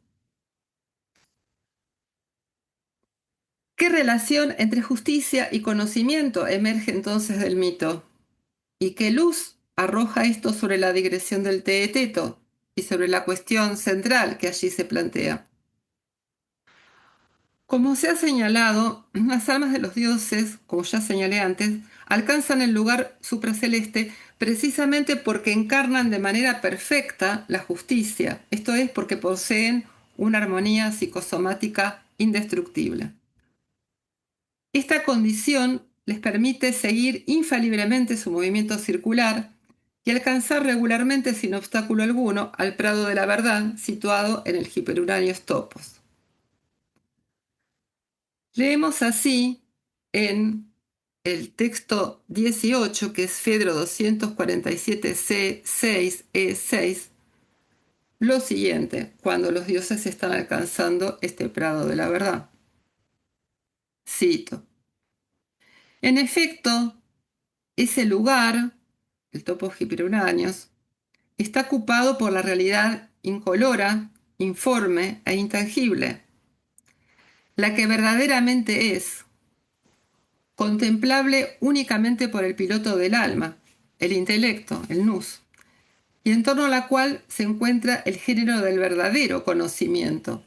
¿Qué relación entre justicia y conocimiento emerge entonces del mito? ¿Y qué luz arroja esto sobre la digresión del Teeteto y sobre la cuestión central que allí se plantea? Como se ha señalado, las almas de los dioses, como ya señalé antes, alcanzan el lugar supraceleste precisamente porque encarnan de manera perfecta la justicia, esto es porque poseen una armonía psicosomática indestructible. Esta condición les permite seguir infaliblemente su movimiento circular y alcanzar regularmente sin obstáculo alguno al prado de la verdad situado en el hiperuranios topos. Leemos así en el texto 18, que es Fedro 247c6e6, lo siguiente, cuando los dioses están alcanzando este prado de la verdad. Cito: en efecto, ese lugar, el topo hiperuranios, está ocupado por la realidad incolora, informe e intangible, la que verdaderamente es, contemplable únicamente por el piloto del alma, el intelecto, el nous, y en torno a la cual se encuentra el género del verdadero conocimiento,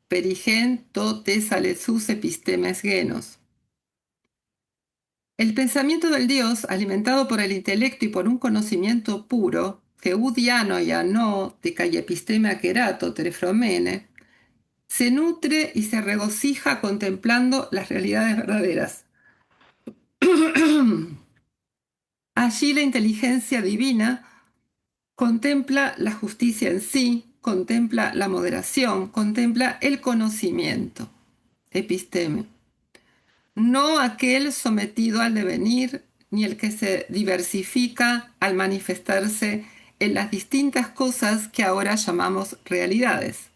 perigen to tes alesus epistemes genos. El pensamiento del Dios, alimentado por el intelecto y por un conocimiento puro, Theudiano y ano de calle epistema querato terefromene, se nutre y se regocija contemplando las realidades verdaderas. Allí la inteligencia divina contempla la justicia en sí, contempla la moderación, contempla el conocimiento, episteme. No aquel sometido al devenir, ni el que se diversifica al manifestarse en las distintas cosas que ahora llamamos realidades,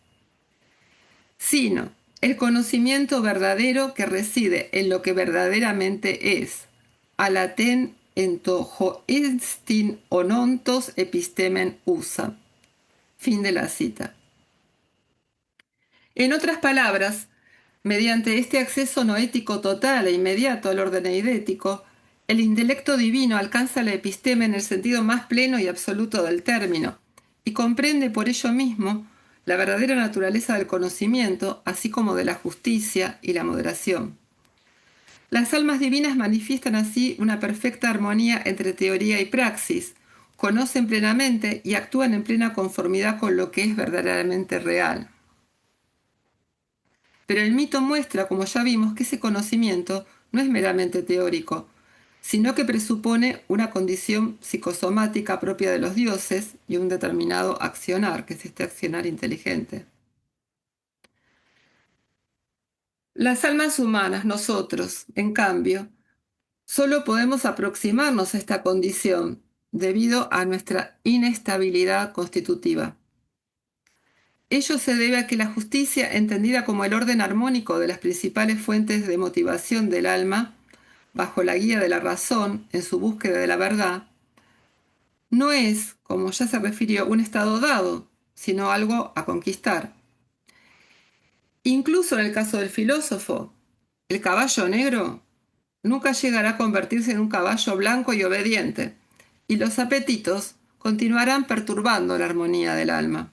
sino el conocimiento verdadero que reside en lo que verdaderamente es, alaten ento hoestin onontos epistemen usa. Fin de la cita. En otras palabras, mediante este acceso noético total e inmediato al orden eidético, el intelecto divino alcanza la episteme en el sentido más pleno y absoluto del término, y comprende por ello mismo la verdadera naturaleza del conocimiento, así como de la justicia y la moderación. Las almas divinas manifiestan así una perfecta armonía entre teoría y praxis, conocen plenamente y actúan en plena conformidad con lo que es verdaderamente real. Pero el mito muestra, como ya vimos, que ese conocimiento no es meramente teórico, sino que presupone una condición psicosomática propia de los dioses y un determinado accionar, que es este accionar inteligente. Las almas humanas, nosotros, en cambio, solo podemos aproximarnos a esta condición debido a nuestra inestabilidad constitutiva. Ello se debe a que la justicia, entendida como el orden armónico de las principales fuentes de motivación del alma, bajo la guía de la razón en su búsqueda de la verdad, no es, como ya se refirió, un estado dado, sino algo a conquistar. Incluso en el caso del filósofo, el caballo negro nunca llegará a convertirse en un caballo blanco y obediente, y los apetitos continuarán perturbando la armonía del alma.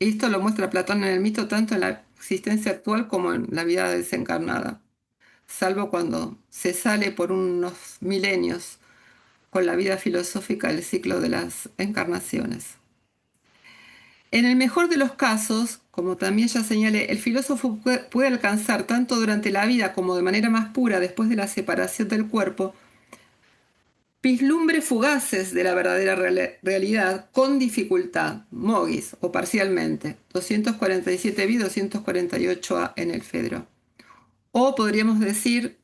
Esto lo muestra Platón en el mito tanto en la existencia actual como en la vida desencarnada, salvo cuando se sale por unos milenios con la vida filosófica del ciclo de las encarnaciones. En el mejor de los casos, como también ya señalé, el filósofo puede alcanzar tanto durante la vida como de manera más pura después de la separación del cuerpo, vislumbres fugaces de la verdadera realidad con dificultad, mogis o parcialmente, 247b, 248a en el Fedro. O podríamos decir,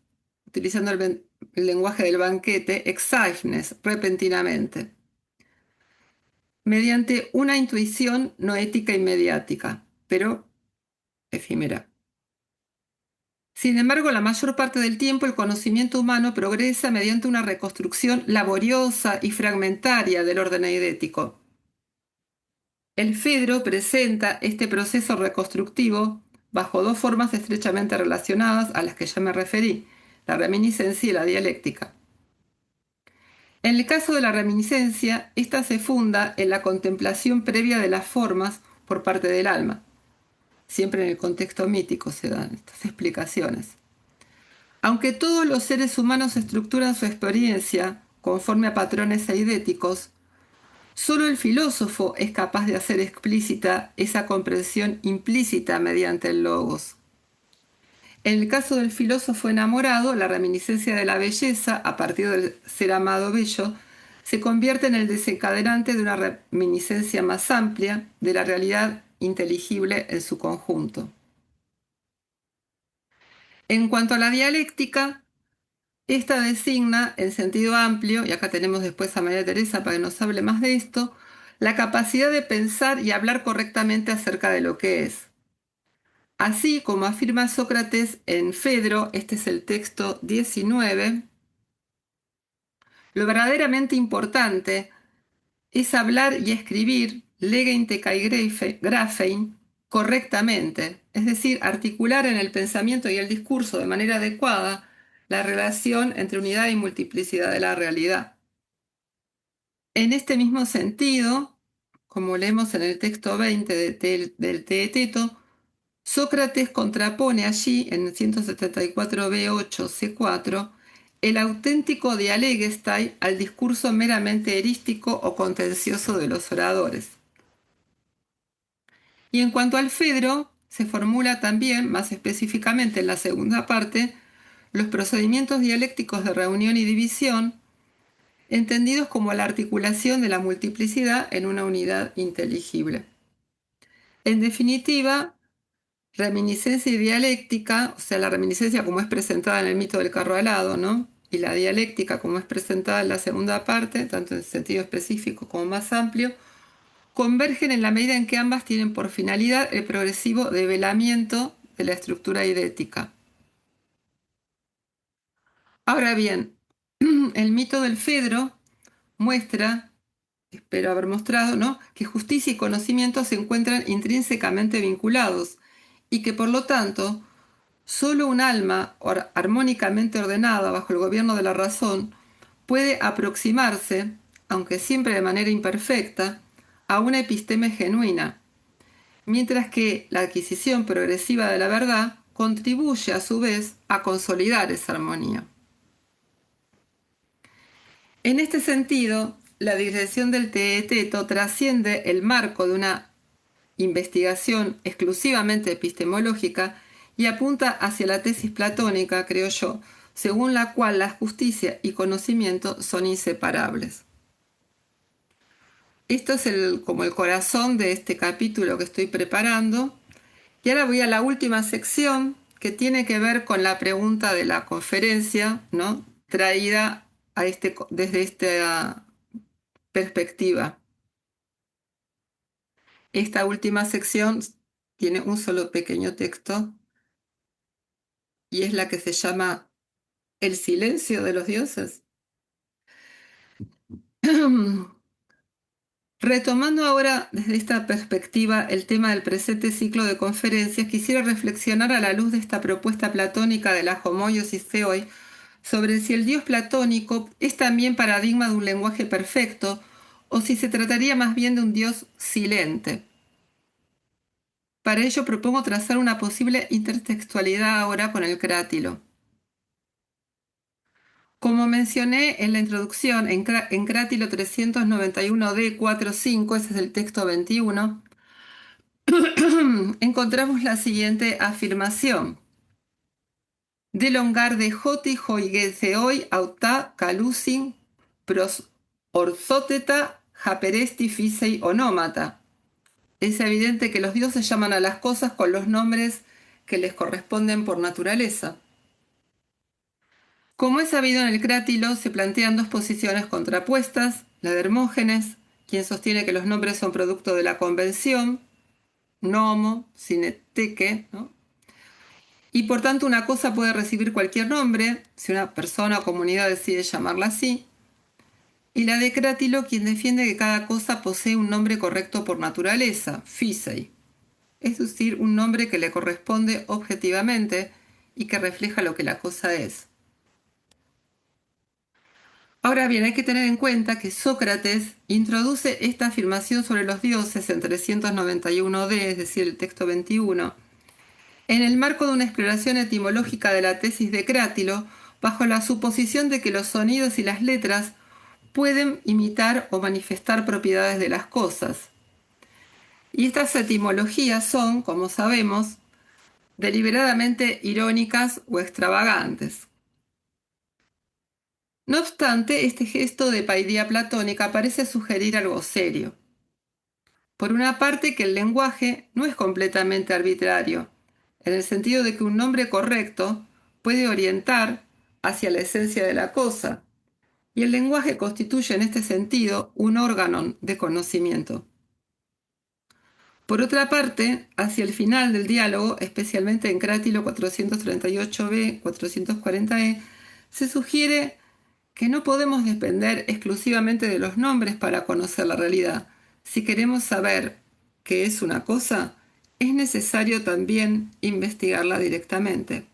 utilizando el lenguaje del banquete, exaignes, repentinamente, mediante una intuición no ética y mediática, pero efímera. Sin embargo, la mayor parte del tiempo el conocimiento humano progresa mediante una reconstrucción laboriosa y fragmentaria del orden eidético. El Fedro presenta este proceso reconstructivo bajo dos formas estrechamente relacionadas a las que ya me referí, la reminiscencia y la dialéctica. En el caso de la reminiscencia, esta se funda en la contemplación previa de las formas por parte del alma. Siempre en el contexto mítico se dan estas explicaciones. Aunque todos los seres humanos estructuran su experiencia conforme a patrones eidéticos, solo el filósofo es capaz de hacer explícita esa comprensión implícita mediante el logos. En el caso del filósofo enamorado, la reminiscencia de la belleza, a partir del ser amado bello, se convierte en el desencadenante de una reminiscencia más amplia de la realidad inteligible en su conjunto. En cuanto a la dialéctica, esta designa, en sentido amplio, y acá tenemos después a María Teresa para que nos hable más de esto, la capacidad de pensar y hablar correctamente acerca de lo que es. Así como afirma Sócrates en Fedro, este es el texto 19, lo verdaderamente importante es hablar y escribir legeinte kai graphein correctamente, es decir, articular en el pensamiento y el discurso de manera adecuada la relación entre unidad y multiplicidad de la realidad. En este mismo sentido, como leemos en el texto 20 del Teeteto, Sócrates contrapone allí, en 174b8c4, el auténtico dialégestai al discurso meramente erístico o contencioso de los oradores. Y en cuanto al Fedro, se formula también, más específicamente en la segunda parte, los procedimientos dialécticos de reunión y división, entendidos como la articulación de la multiplicidad en una unidad inteligible. En definitiva, reminiscencia y dialéctica, o sea, la reminiscencia como es presentada en el mito del carro alado, ¿no? Y la dialéctica como es presentada en la segunda parte, tanto en sentido específico como más amplio, convergen en la medida en que ambas tienen por finalidad el progresivo develamiento de la estructura idética. Ahora bien, el mito del Fedro muestra, espero haber mostrado, ¿no?, que justicia y conocimiento se encuentran intrínsecamente vinculados y que por lo tanto solo un alma armónicamente ordenada bajo el gobierno de la razón puede aproximarse, aunque siempre de manera imperfecta, a una episteme genuina, mientras que la adquisición progresiva de la verdad contribuye a su vez a consolidar esa armonía. En este sentido, la digresión del Teeteto trasciende el marco de una investigación exclusivamente epistemológica y apunta hacia la tesis platónica, creo yo, según la cual la justicia y conocimiento son inseparables. Esto es como el corazón de este capítulo que estoy preparando. Y ahora voy a la última sección que tiene que ver con la pregunta de la conferencia, ¿no?, traída desde esta perspectiva. Esta última sección tiene un solo pequeño texto y es la que se llama El silencio de los dioses. Retomando ahora desde esta perspectiva el tema del presente ciclo de conferencias, quisiera reflexionar a la luz de esta propuesta platónica de la homoiosis theoi sobre si el Dios platónico es también paradigma de un lenguaje perfecto o si se trataría más bien de un Dios silente. Para ello propongo trazar una posible intertextualidad ahora con el crátilo. Como mencioné en la introducción, en Crátilo 391D 4.5, ese es el texto 21, encontramos la siguiente afirmación. Delongar de joti hoigezeoi auta calusin pros orzoteta japeresti fisei onómata. Es evidente que los dioses llaman a las cosas con los nombres que les corresponden por naturaleza. Como es sabido, en el crátilo se plantean dos posiciones contrapuestas, la de Hermógenes, quien sostiene que los nombres son producto de la convención, nomo, sineteque, ¿no?, y por tanto una cosa puede recibir cualquier nombre, si una persona o comunidad decide llamarla así, y la de Crátilo, quien defiende que cada cosa posee un nombre correcto por naturaleza, phisei, es decir, un nombre que le corresponde objetivamente y que refleja lo que la cosa es. Ahora bien, hay que tener en cuenta que Sócrates introduce esta afirmación sobre los dioses en 391D, es decir, el texto 21, en el marco de una exploración etimológica de la tesis de Crátilo, bajo la suposición de que los sonidos y las letras pueden imitar o manifestar propiedades de las cosas. Y estas etimologías son, como sabemos, deliberadamente irónicas o extravagantes. No obstante, este gesto de paideia platónica parece sugerir algo serio. Por una parte, que el lenguaje no es completamente arbitrario, en el sentido de que un nombre correcto puede orientar hacia la esencia de la cosa, y el lenguaje constituye en este sentido un órgano de conocimiento. Por otra parte, hacia el final del diálogo, especialmente en Crátilo 438b, 440e, se sugiere que no podemos depender exclusivamente de los nombres para conocer la realidad. Si queremos saber qué es una cosa, es necesario también investigarla directamente.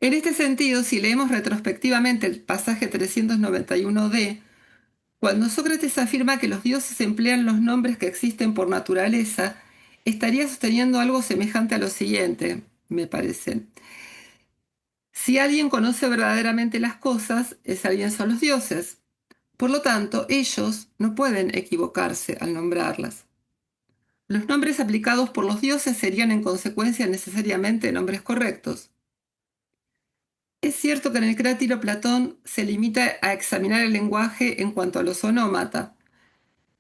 En este sentido, si leemos retrospectivamente el pasaje 391d, cuando Sócrates afirma que los dioses emplean los nombres que existen por naturaleza, estaría sosteniendo algo semejante a lo siguiente, me parece. Si alguien conoce verdaderamente las cosas, ese alguien son los dioses. Por lo tanto, ellos no pueden equivocarse al nombrarlas. Los nombres aplicados por los dioses serían en consecuencia necesariamente nombres correctos. Es cierto que en el Crátilo Platón se limita a examinar el lenguaje en cuanto a los onómata,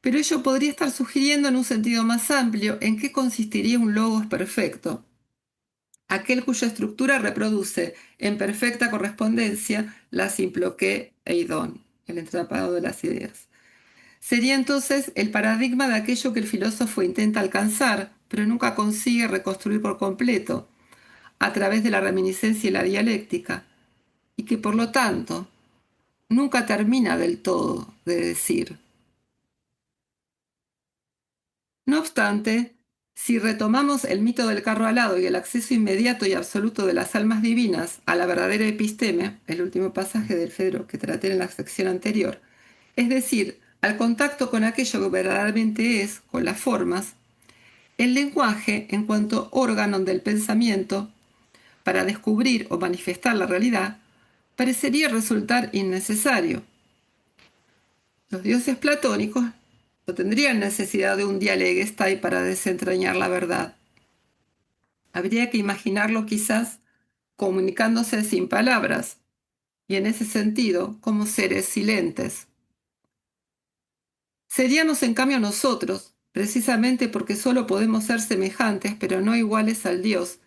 pero ello podría estar sugiriendo en un sentido más amplio en qué consistiría un logos perfecto, aquel cuya estructura reproduce en perfecta correspondencia la simploqué e idón, el entramado de las ideas. Sería entonces el paradigma de aquello que el filósofo intenta alcanzar, pero nunca consigue reconstruir por completo, a través de la reminiscencia y la dialéctica, y que por lo tanto nunca termina del todo de decir. No obstante, si retomamos el mito del carro alado y el acceso inmediato y absoluto de las almas divinas a la verdadera episteme, el último pasaje del Fedro que traté en la sección anterior, es decir, al contacto con aquello que verdaderamente es, con las formas, el lenguaje, en cuanto órgano del pensamiento, para descubrir o manifestar la realidad, parecería resultar innecesario. Los dioses platónicos no tendrían necesidad de un dialeguestai para desentrañar la verdad. Habría que imaginarlo quizás comunicándose sin palabras, y en ese sentido como seres silentes. Seríamos en cambio nosotros, precisamente porque solo podemos ser semejantes pero no iguales al Dios,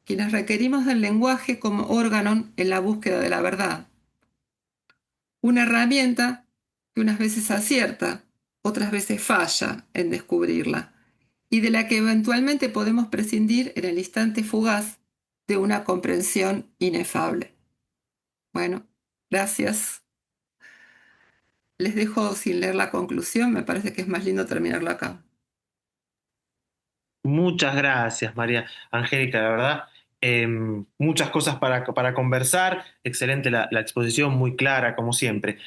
quienes requerimos del lenguaje como órgano en la búsqueda de la verdad. Una herramienta que unas veces acierta, otras veces falla en descubrirla, y de la que eventualmente podemos prescindir en el instante fugaz de una comprensión inefable. Bueno, gracias. Les dejo sin leer la conclusión, me parece que es más lindo terminarlo acá. Muchas gracias, María Angélica, la verdad. Muchas cosas para conversar. Excelente la exposición, muy clara, como siempre.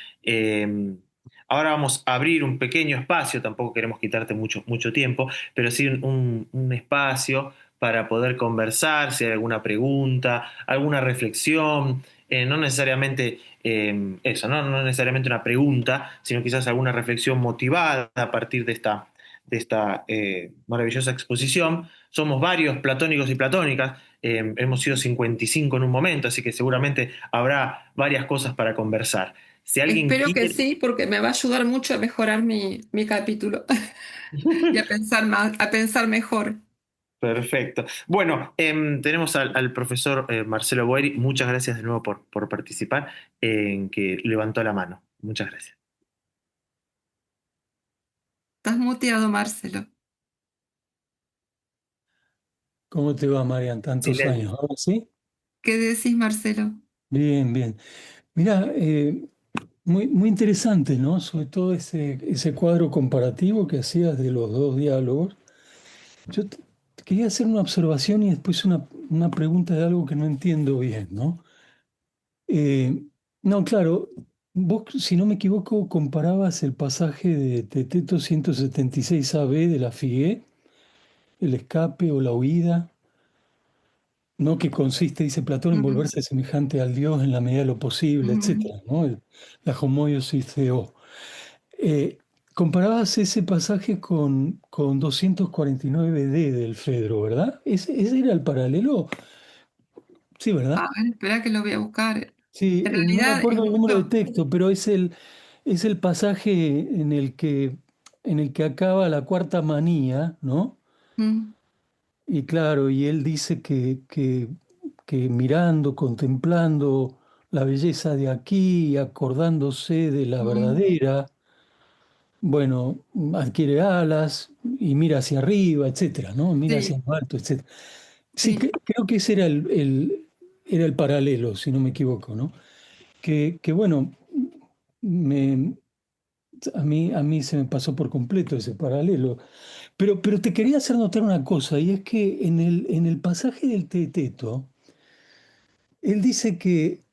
Ahora vamos a abrir un pequeño espacio, tampoco queremos quitarte mucho tiempo, pero sí un espacio para poder conversar, si hay alguna pregunta, alguna reflexión, no necesariamente eso, ¿no? No necesariamente una pregunta, sino quizás alguna reflexión motivada a partir de esta maravillosa exposición. Somos varios platónicos y platónicas, hemos sido 55 en un momento, así que seguramente habrá varias cosas para conversar. Si alguien Espero que quiere... sí, porque me va a ayudar mucho a mejorar mi capítulo y a pensar más, a pensar mejor. Perfecto. Bueno, tenemos al profesor Marcelo Boeri. Muchas gracias de nuevo por participar, en que levantó la mano. Muchas gracias. Estás muteado, Marcelo. ¿Cómo te va, Marian? Tantos Silencio. años. ¿Ahora sí? ¿Qué decís, Marcelo? Bien, bien. Mira, muy, muy interesante, ¿no? Sobre todo ese cuadro comparativo que hacías de los dos diálogos. Yo quería hacer una observación y después una pregunta de algo que no entiendo bien, ¿no? Eh, no, claro, vos, si no me equivoco, comparabas el pasaje de Teteto 176 AB de la Figué, el escape o la huida. ¿No? Que consiste, dice Platón, en Ujú, volverse semejante al Dios en la medida de lo posible, ujú. etcétera, ¿no? La homoiosis theo. Eh, Comparabas ese pasaje con 249D del Fedro, ¿verdad? Ese era el paralelo, sí, A ¿verdad? ver, espera que lo voy a buscar. Sí, En no me realidad es acuerdo el número de mucho. texto, pero es el pasaje en el que acaba la cuarta manía, ¿no? Mm, Y claro, y él dice que mirando, contemplando la belleza de aquí, y acordándose de la mm, verdadera, bueno, adquiere alas y mira hacia arriba, etcétera, ¿no? Mira hacia sí, lo alto, etcétera. Sí, sí. creo que ese era el paralelo, si no me equivoco, ¿no? Que bueno, me, a mí se me pasó por completo ese paralelo. Pero te quería hacer notar una cosa, y es que en el pasaje del Teeteto, él dice que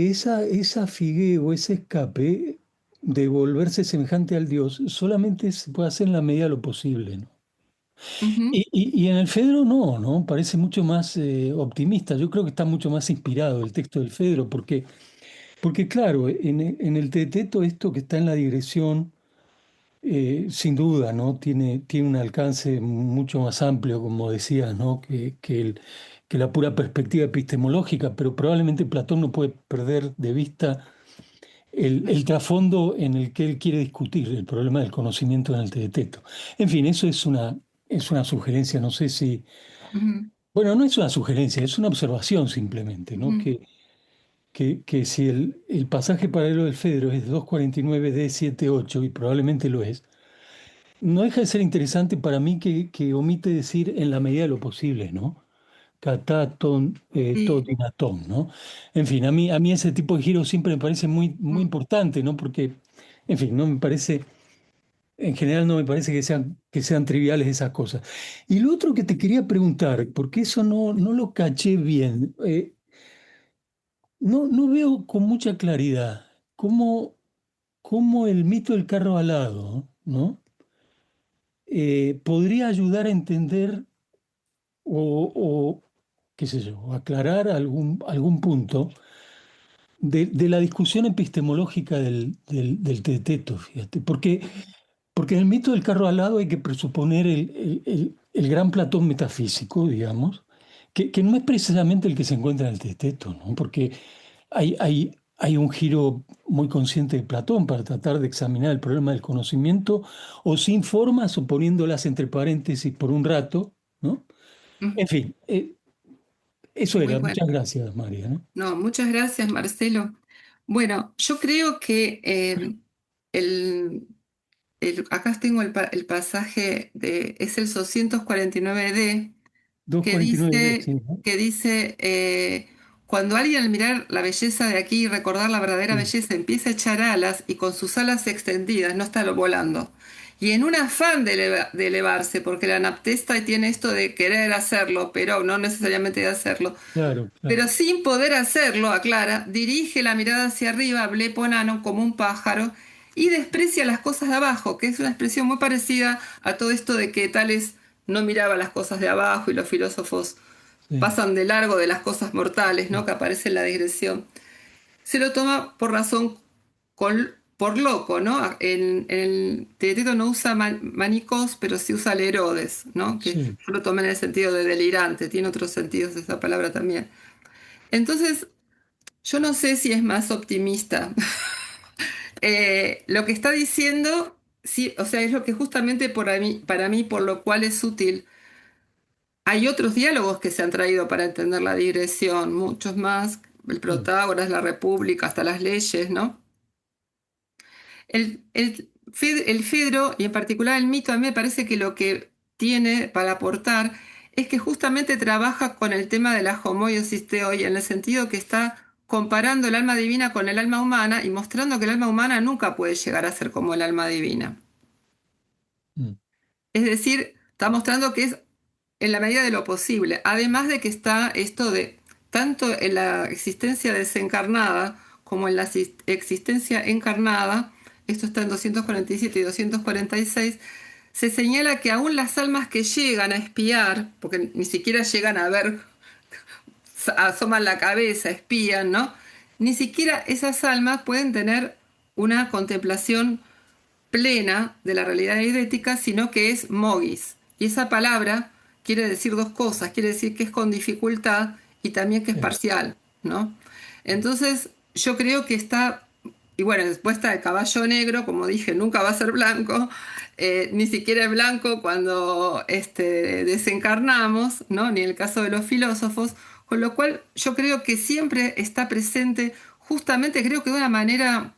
esa figue o ese escape de volverse semejante al Dios solamente se puede hacer en la medida de lo posible, ¿no? Ujú, Y en el Fedro no, ¿no? Parece mucho más optimista. Yo creo que está mucho más inspirado el texto del Fedro, porque claro, en el Teeteto esto que está en la digresión Sin duda, ¿no? Tiene un alcance mucho más amplio, como decías, ¿no? Que la pura perspectiva epistemológica, pero probablemente Platón no puede perder de vista el trasfondo en el que él quiere discutir el problema del conocimiento en el Teeteto. En fin, eso es una sugerencia, no sé si... Ujú, Bueno, no es una sugerencia, es una observación simplemente, ¿no? ujú. Que si el pasaje paralelo del Fedro es 249D78, y probablemente lo es, no deja de ser interesante para mí que omite decir en la medida de lo posible, ¿no? Cataton, Sí. totinaton, ¿no? En fin, a mí ese tipo de giros siempre me parece muy, muy Mm. importante, ¿no? Porque, en fin, no me parece, en general no me parece que sean triviales esas cosas. Y lo otro que te quería preguntar, porque eso no lo caché bien, no veo con mucha claridad cómo el mito del carro alado, ¿no? Podría ayudar a entender o, qué sé yo, aclarar algún punto de la discusión epistemológica del teteto, fíjate. Porque en el mito del carro alado hay que presuponer el gran Platón metafísico, digamos, que no es precisamente el que se encuentra en el teteto, ¿no? Porque hay un giro muy consciente de Platón para tratar de examinar el problema del conocimiento, o sin formas, o poniéndolas entre paréntesis por un rato, ¿no? Mm. En fin, eso Muy era. bueno. Muchas gracias, María, ¿no? No, muchas gracias, Marcelo. Bueno, yo creo que el, acá tengo el pasaje es el 249D, 249, sí, ¿no? que dice cuando alguien al mirar la belleza de aquí y recordar la verdadera Sí, belleza empieza a echar alas y con sus alas extendidas no está volando. Y en un afán de elevarse, porque la anaptesta tiene esto de querer hacerlo, pero no necesariamente de hacerlo, claro, claro. pero sin poder hacerlo, aclara, dirige la mirada hacia arriba, bleponano, como un pájaro, y desprecia las cosas de abajo, que es una expresión muy parecida a todo esto de que Tales no miraba las cosas de abajo y los filósofos Sí, pasan de largo de las cosas mortales, ¿no? sí, Que aparece en la digresión. Se lo toma por razón, por loco, ¿no? En el Teeteto no usa manicos, pero sí usa lerodes, ¿no? Que sí, yo lo tomé en el sentido de delirante, tiene otros sentidos esa palabra también. Entonces, yo no sé si es más optimista. Lo que está diciendo, sí, o sea, es lo que justamente para mí, por lo cual es útil. Hay otros diálogos que se han traído para entender la digresión, muchos más, el sí, Protágoras, la República, hasta las leyes, ¿no? El Fedro, y en particular el mito, a mí me parece que lo que tiene para aportar es que justamente trabaja con el tema de la homoiosis theoi, en el sentido que está comparando el alma divina con el alma humana y mostrando que el alma humana nunca puede llegar a ser como el alma divina. mm, Es decir, está mostrando que es en la medida de lo posible. Además de que está esto de, tanto en la existencia desencarnada como en la existencia encarnada, esto está en 247 y 246, se señala que aún las almas que llegan a espiar, porque ni siquiera llegan a ver, asoman la cabeza, espían, ¿no? Ni siquiera esas almas pueden tener una contemplación plena de la realidad idética, sino que es mogis. Y esa palabra quiere decir dos cosas, quiere decir que es con dificultad y también que es sí, parcial, ¿no? Entonces, yo creo que está, y bueno, después está el caballo negro, como dije, nunca va a ser blanco, ni siquiera es blanco cuando desencarnamos, ¿no? Ni en el caso de los filósofos, con lo cual yo creo que siempre está presente, justamente creo que de una manera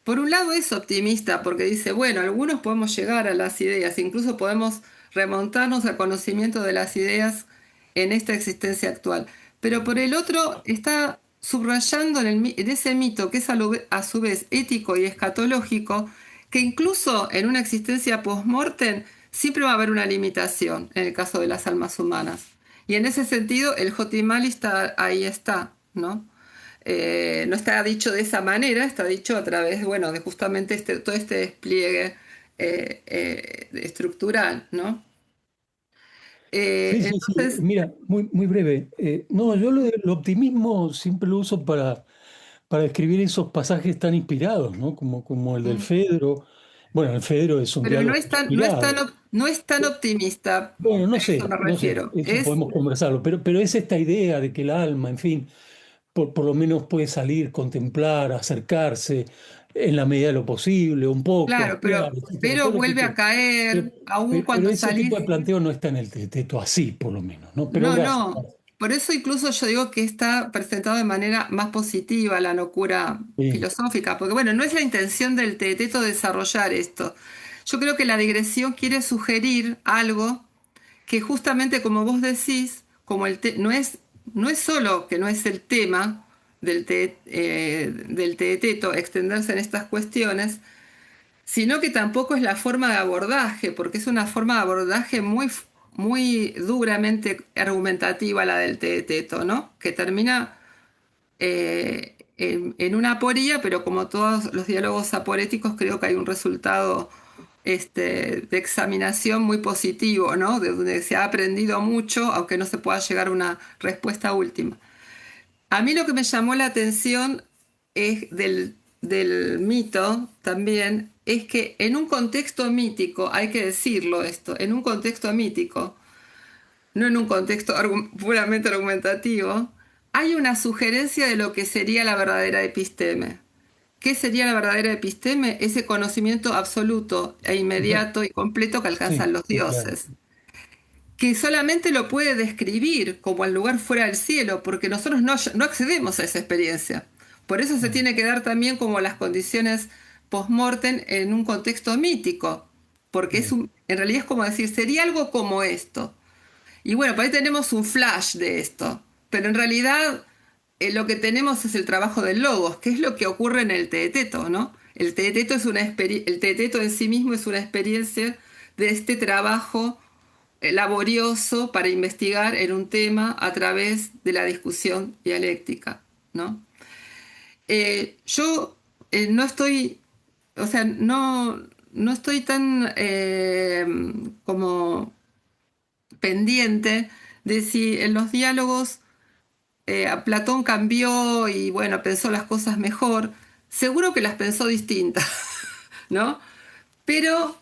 por un lado es optimista porque dice, bueno, algunos podemos llegar a las ideas, incluso podemos remontarnos al conocimiento de las ideas en esta existencia actual. Pero por el otro está subrayando en ese mito que es a su vez ético y escatológico, que incluso en una existencia post-mortem siempre va a haber una limitación en el caso de las almas humanas. Y en ese sentido el Jotimali está, ahí está, ¿no? No está dicho de esa manera, está dicho a través, bueno, de justamente todo este despliegue estructural, ¿no? sí, sí, sí. Entonces, Mira, muy, muy breve. No, yo el optimismo siempre lo uso para describir esos pasajes tan inspirados, ¿no? Como el del mm, Fedro. Bueno, el Federo es un Pero no diálogo es tan, no es tan, inspirado. no es tan optimista, Bueno, a eso me no sé, refiero. eso Es, podemos conversarlo, pero es esta idea de que el alma, en fin, por lo menos puede salir, contemplar, acercarse en la medida de lo posible, un poco, claro, aspirar, etcétera, pero todo lo que vuelve a quiera. Pero, caer, aun pero cuando ese tipo de salís. planteo no está en el teto así, por lo menos, ¿no? Pero No, gracias. no. Por eso incluso yo digo que está presentado de manera más positiva la locura Sí, filosófica, porque bueno, no es la intención del teteto desarrollar esto. Yo creo que la digresión quiere sugerir algo que justamente como vos decís, como no es solo que no es el tema del teteto extenderse en estas cuestiones, sino que tampoco es la forma de abordaje, porque es una forma de abordaje muy duramente argumentativa la del teteto, ¿no? Que termina en una aporía, pero como todos los diálogos aporéticos, creo que hay un resultado de examinación muy positivo, ¿no? De donde se ha aprendido mucho, aunque no se pueda llegar a una respuesta última. A mí lo que me llamó la atención es del mito también, es que en un contexto mítico, hay que decirlo esto, en un contexto mítico, no en un contexto puramente argumentativo, hay una sugerencia de lo que sería la verdadera episteme. ¿Qué sería la verdadera episteme? Ese conocimiento absoluto e inmediato y completo que sí, alcanzan los sí, claro. dioses, que solamente lo puede describir como el lugar fuera del cielo, porque nosotros no accedemos a esa experiencia. Por eso se Mm, tiene que dar también como las condiciones post-mortem en un contexto mítico, porque mm, en realidad es como decir, sería algo como esto. Y bueno, por ahí tenemos un flash de esto, pero en realidad lo que tenemos es el trabajo del logos, que es lo que ocurre en el teeteto, ¿no? El teeteto en sí mismo es una experiencia de este trabajo laborioso para investigar en un tema a través de la discusión dialéctica, ¿no? Yo no estoy, o sea, no estoy tan como pendiente de si en los diálogos a Platón cambió y bueno, pensó las cosas mejor. Seguro que las pensó distintas, ¿no? Pero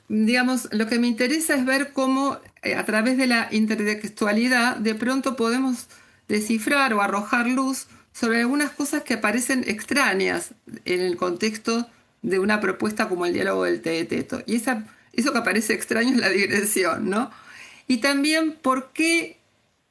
digamos, lo que me interesa es ver cómo a través de la intertextualidad de pronto podemos descifrar o arrojar luz sobre algunas cosas que parecen extrañas en el contexto de una propuesta como el diálogo del teeteto. Y eso que aparece extraño es la digresión, ¿no? Y también por qué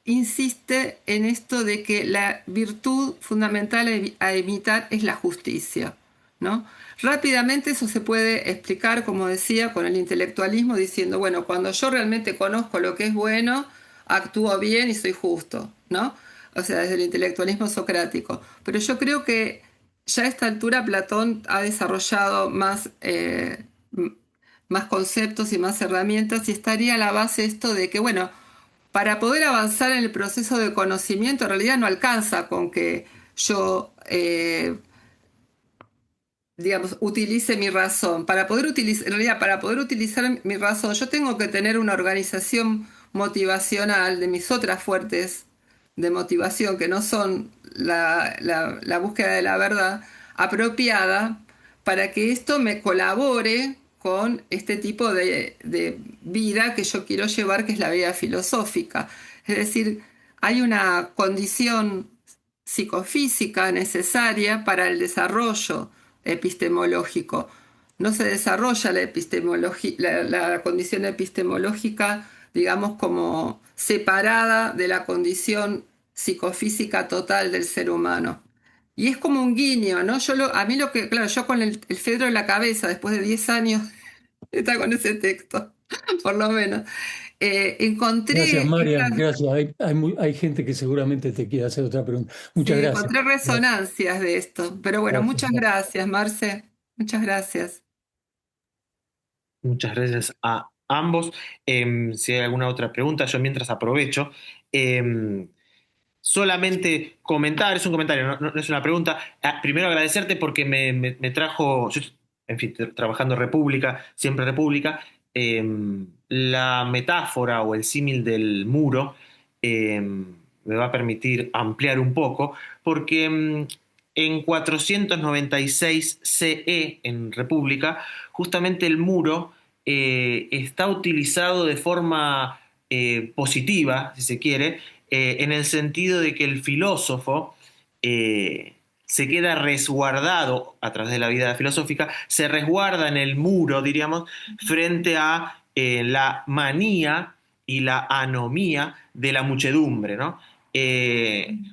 insiste en esto de que la virtud fundamental a imitar es la justicia, ¿no? Rápidamente eso se puede explicar, como decía, con el intelectualismo, diciendo, bueno, cuando yo realmente conozco lo que es bueno, actúo bien y soy justo, ¿no? O sea, desde el intelectualismo socrático. Pero yo creo que ya a esta altura Platón ha desarrollado más conceptos y más herramientas y estaría a la base esto de que, bueno, para poder avanzar en el proceso de conocimiento, en realidad no alcanza con que yo, digamos, utilice mi razón. En realidad, para poder utilizar mi razón, yo tengo que tener una organización motivacional de mis otras fuertes de motivación, que no son la búsqueda de la verdad, apropiada para que esto me colabore con este tipo de vida que yo quiero llevar, que es la vida filosófica. Es decir, hay una condición psicofísica necesaria para el desarrollo epistemológico. No se desarrolla la condición epistemológica, digamos, como separada de la condición psicofísica total del ser humano. Y es como un guiño, ¿no? A mí lo que, claro, yo con el Fedro en la cabeza, después de 10 años, está con ese texto, por lo menos, gracias, encontré Marian, gracias. Hay gente que seguramente te quiere hacer otra pregunta. Muchas sí, gracias. encontré resonancias de esto. Pero bueno, muchas Gracias. gracias, Marce. Muchas gracias. Muchas gracias a ambos. Si hay alguna otra pregunta, yo mientras aprovecho. Em, Solamente comentar, es un comentario, no es una pregunta. Primero agradecerte porque me trajo, yo, en fin, trabajando en República, siempre República, la metáfora o el símil del muro me va a permitir ampliar un poco, porque en 496 CE, en República, justamente el muro está utilizado de forma positiva, si se quiere, en el sentido de que el filósofo se queda resguardado a través de la vida filosófica, se resguarda en el muro, diríamos, frente a la manía y la anomía de la muchedumbre, ¿no?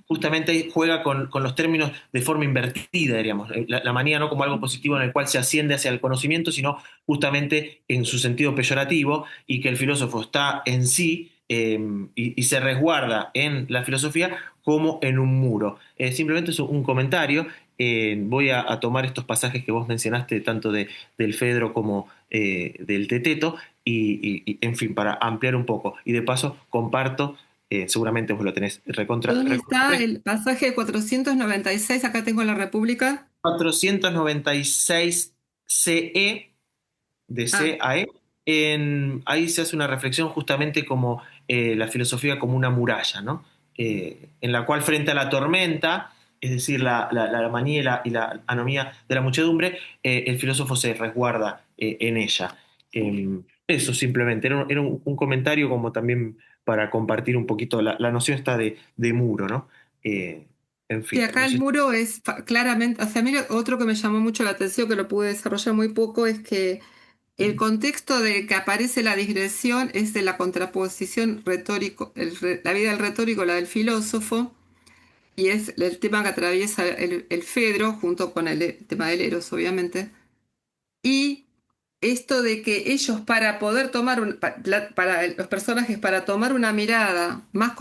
Justamente juega con los términos de forma invertida, diríamos. La manía no como algo positivo en el cual se asciende hacia el conocimiento, sino justamente en su sentido peyorativo, y que el filósofo está en sí y se resguarda en la filosofía como en un muro. Simplemente es un comentario. Voy a tomar estos pasajes que vos mencionaste, tanto del Fedro como del Teteto, en fin, para ampliar un poco. Y de paso comparto, seguramente vos lo tenés recontra. ¿Dónde está el pasaje 496? Acá tengo la República. 496 CE, de Ah, C a E, ahí se hace una reflexión justamente como la filosofía como una muralla, ¿no? En la cual frente a la tormenta, es decir, la manía y la anomía de la muchedumbre, el filósofo se resguarda en ella. Eso simplemente, era un comentario como también para compartir un poquito la noción esta de muro, ¿no? Eh, en sí, fin, acá no el sé. muro es claramente, o sea, a mí otro que me llamó mucho la atención, que lo pude desarrollar muy poco, es que el contexto de que aparece la digresión es de la contraposición retórico, la vida del retórico, la del filósofo, y es el tema que atraviesa el Fedro junto con el tema del Eros, obviamente. Y esto de que ellos para poder tomar, para los personajes, para tomar una mirada más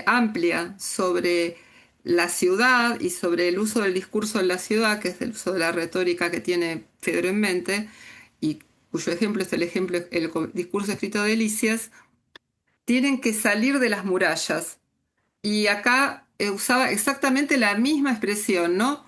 amplia sobre la ciudad y sobre el uso del discurso en la ciudad, que es el uso de la retórica que tiene Fedro en mente, y cuyo ejemplo es el discurso escrito de Lisias, tienen que salir de las murallas. Y acá usaba exactamente la misma expresión, ¿no?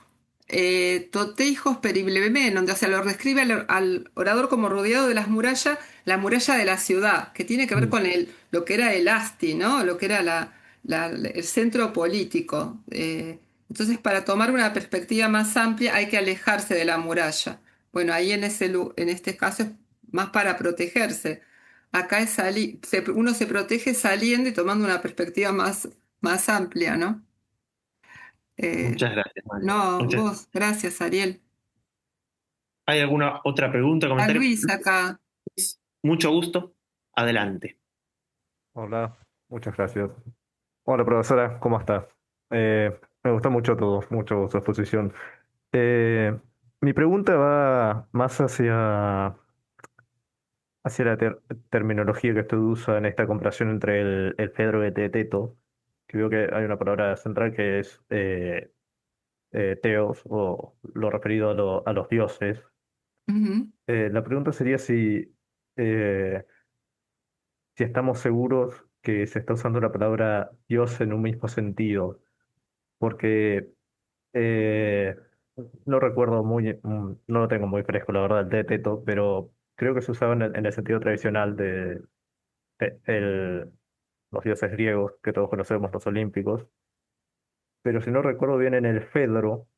Toteijos periblemen, o sea, lo describe al orador como rodeado de las murallas, la muralla de la ciudad, que tiene que ver con lo que era el Asti, ¿no? Lo que era el centro político. Entonces, para tomar una perspectiva más amplia hay que alejarse de la muralla. Bueno, ahí en este caso es más para protegerse. Acá es uno se protege saliendo y tomando una perspectiva más amplia, ¿no? Eh, Muchas gracias, Mario. no, Muchas. vos, gracias, Ariel. ¿Hay alguna otra pregunta, A comentario? Luis acá. Luis, mucho gusto. Adelante. Hola, muchas gracias. Hola, profesora, ¿cómo está? Me gustó mucho todo, mucho su exposición. Eh, Mi pregunta va más hacia la terminología que usted usa en esta comparación entre el Fedro y el Teteto, que veo que hay una palabra central que es teos, o lo referido a los dioses. Ujú. La pregunta sería eh, si estamos seguros que se está usando la palabra Dios en un mismo sentido, porque eh, no recuerdo no lo tengo muy fresco, la verdad, el teteto, pero creo que se usaba en el sentido tradicional de los dioses griegos que todos conocemos, los olímpicos, pero si no recuerdo bien, en el Fedro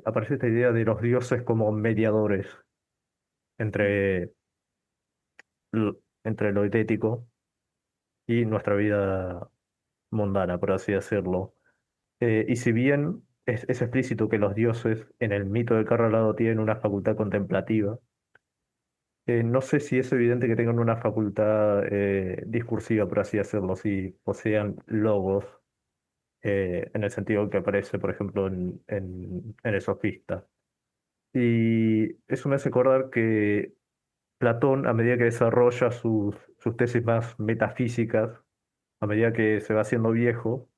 aparece esta idea de los dioses como mediadores entre, entre lo etético y nuestra vida mundana, por así decirlo. Y si bien es explícito que los dioses en el mito del carro alado tienen una facultad contemplativa, no sé si es evidente que tengan una facultad discursiva, por así decirlo, si posean logos, en el sentido que aparece, por ejemplo, en el Sofista. Y eso me hace acordar que Platón, a medida que desarrolla sus tesis más metafísicas, a medida que se va haciendo viejo,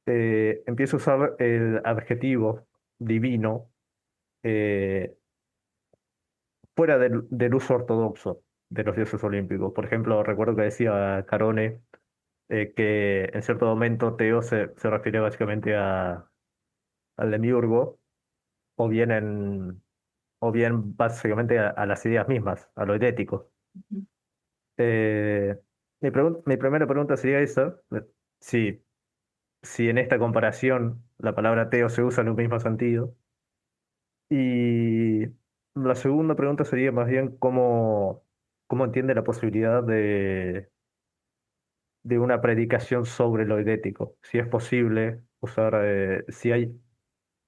empieza a usar el adjetivo divino eh, fuera del uso ortodoxo de los dioses olímpicos. Por ejemplo, recuerdo que decía Carone que en cierto momento Teo se refiere básicamente al demiurgo, o bien, o bien básicamente a las ideas mismas, a lo etético. Eh, mi primera pregunta sería esa, si si en esta comparación la palabra teo se usa en un mismo sentido. Y la segunda pregunta sería más bien cómo entiende la posibilidad de una predicación sobre lo idético. Si es posible usar, si hay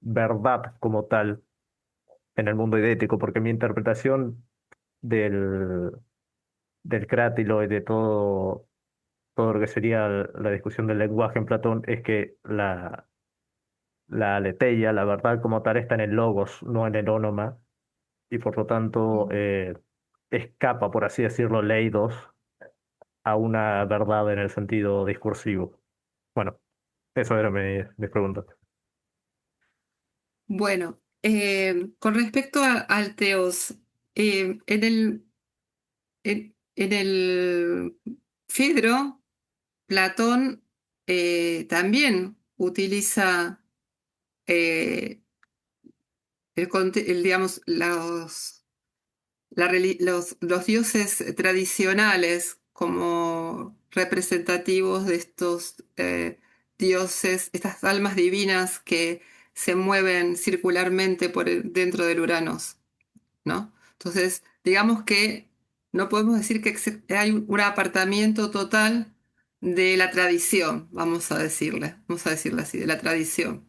verdad como tal en el mundo idético, porque mi interpretación del, del crátilo y de todo lo que sería la discusión del lenguaje en Platón es que la aletheia, la verdad como tal, está en el logos, no en el ónoma, y por lo tanto escapa, por así decirlo, leidos a una verdad en el sentido discursivo. Bueno, eso era mi pregunta. Bueno, con respecto al teos, en el Fedro, Platón también utiliza eh, digamos, los dioses tradicionales como representativos de estos dioses, estas almas divinas que se mueven circularmente dentro del Uranus, ¿no? Entonces, digamos que no podemos decir que hay un apartamiento total de la tradición, vamos a decirle así, de la tradición.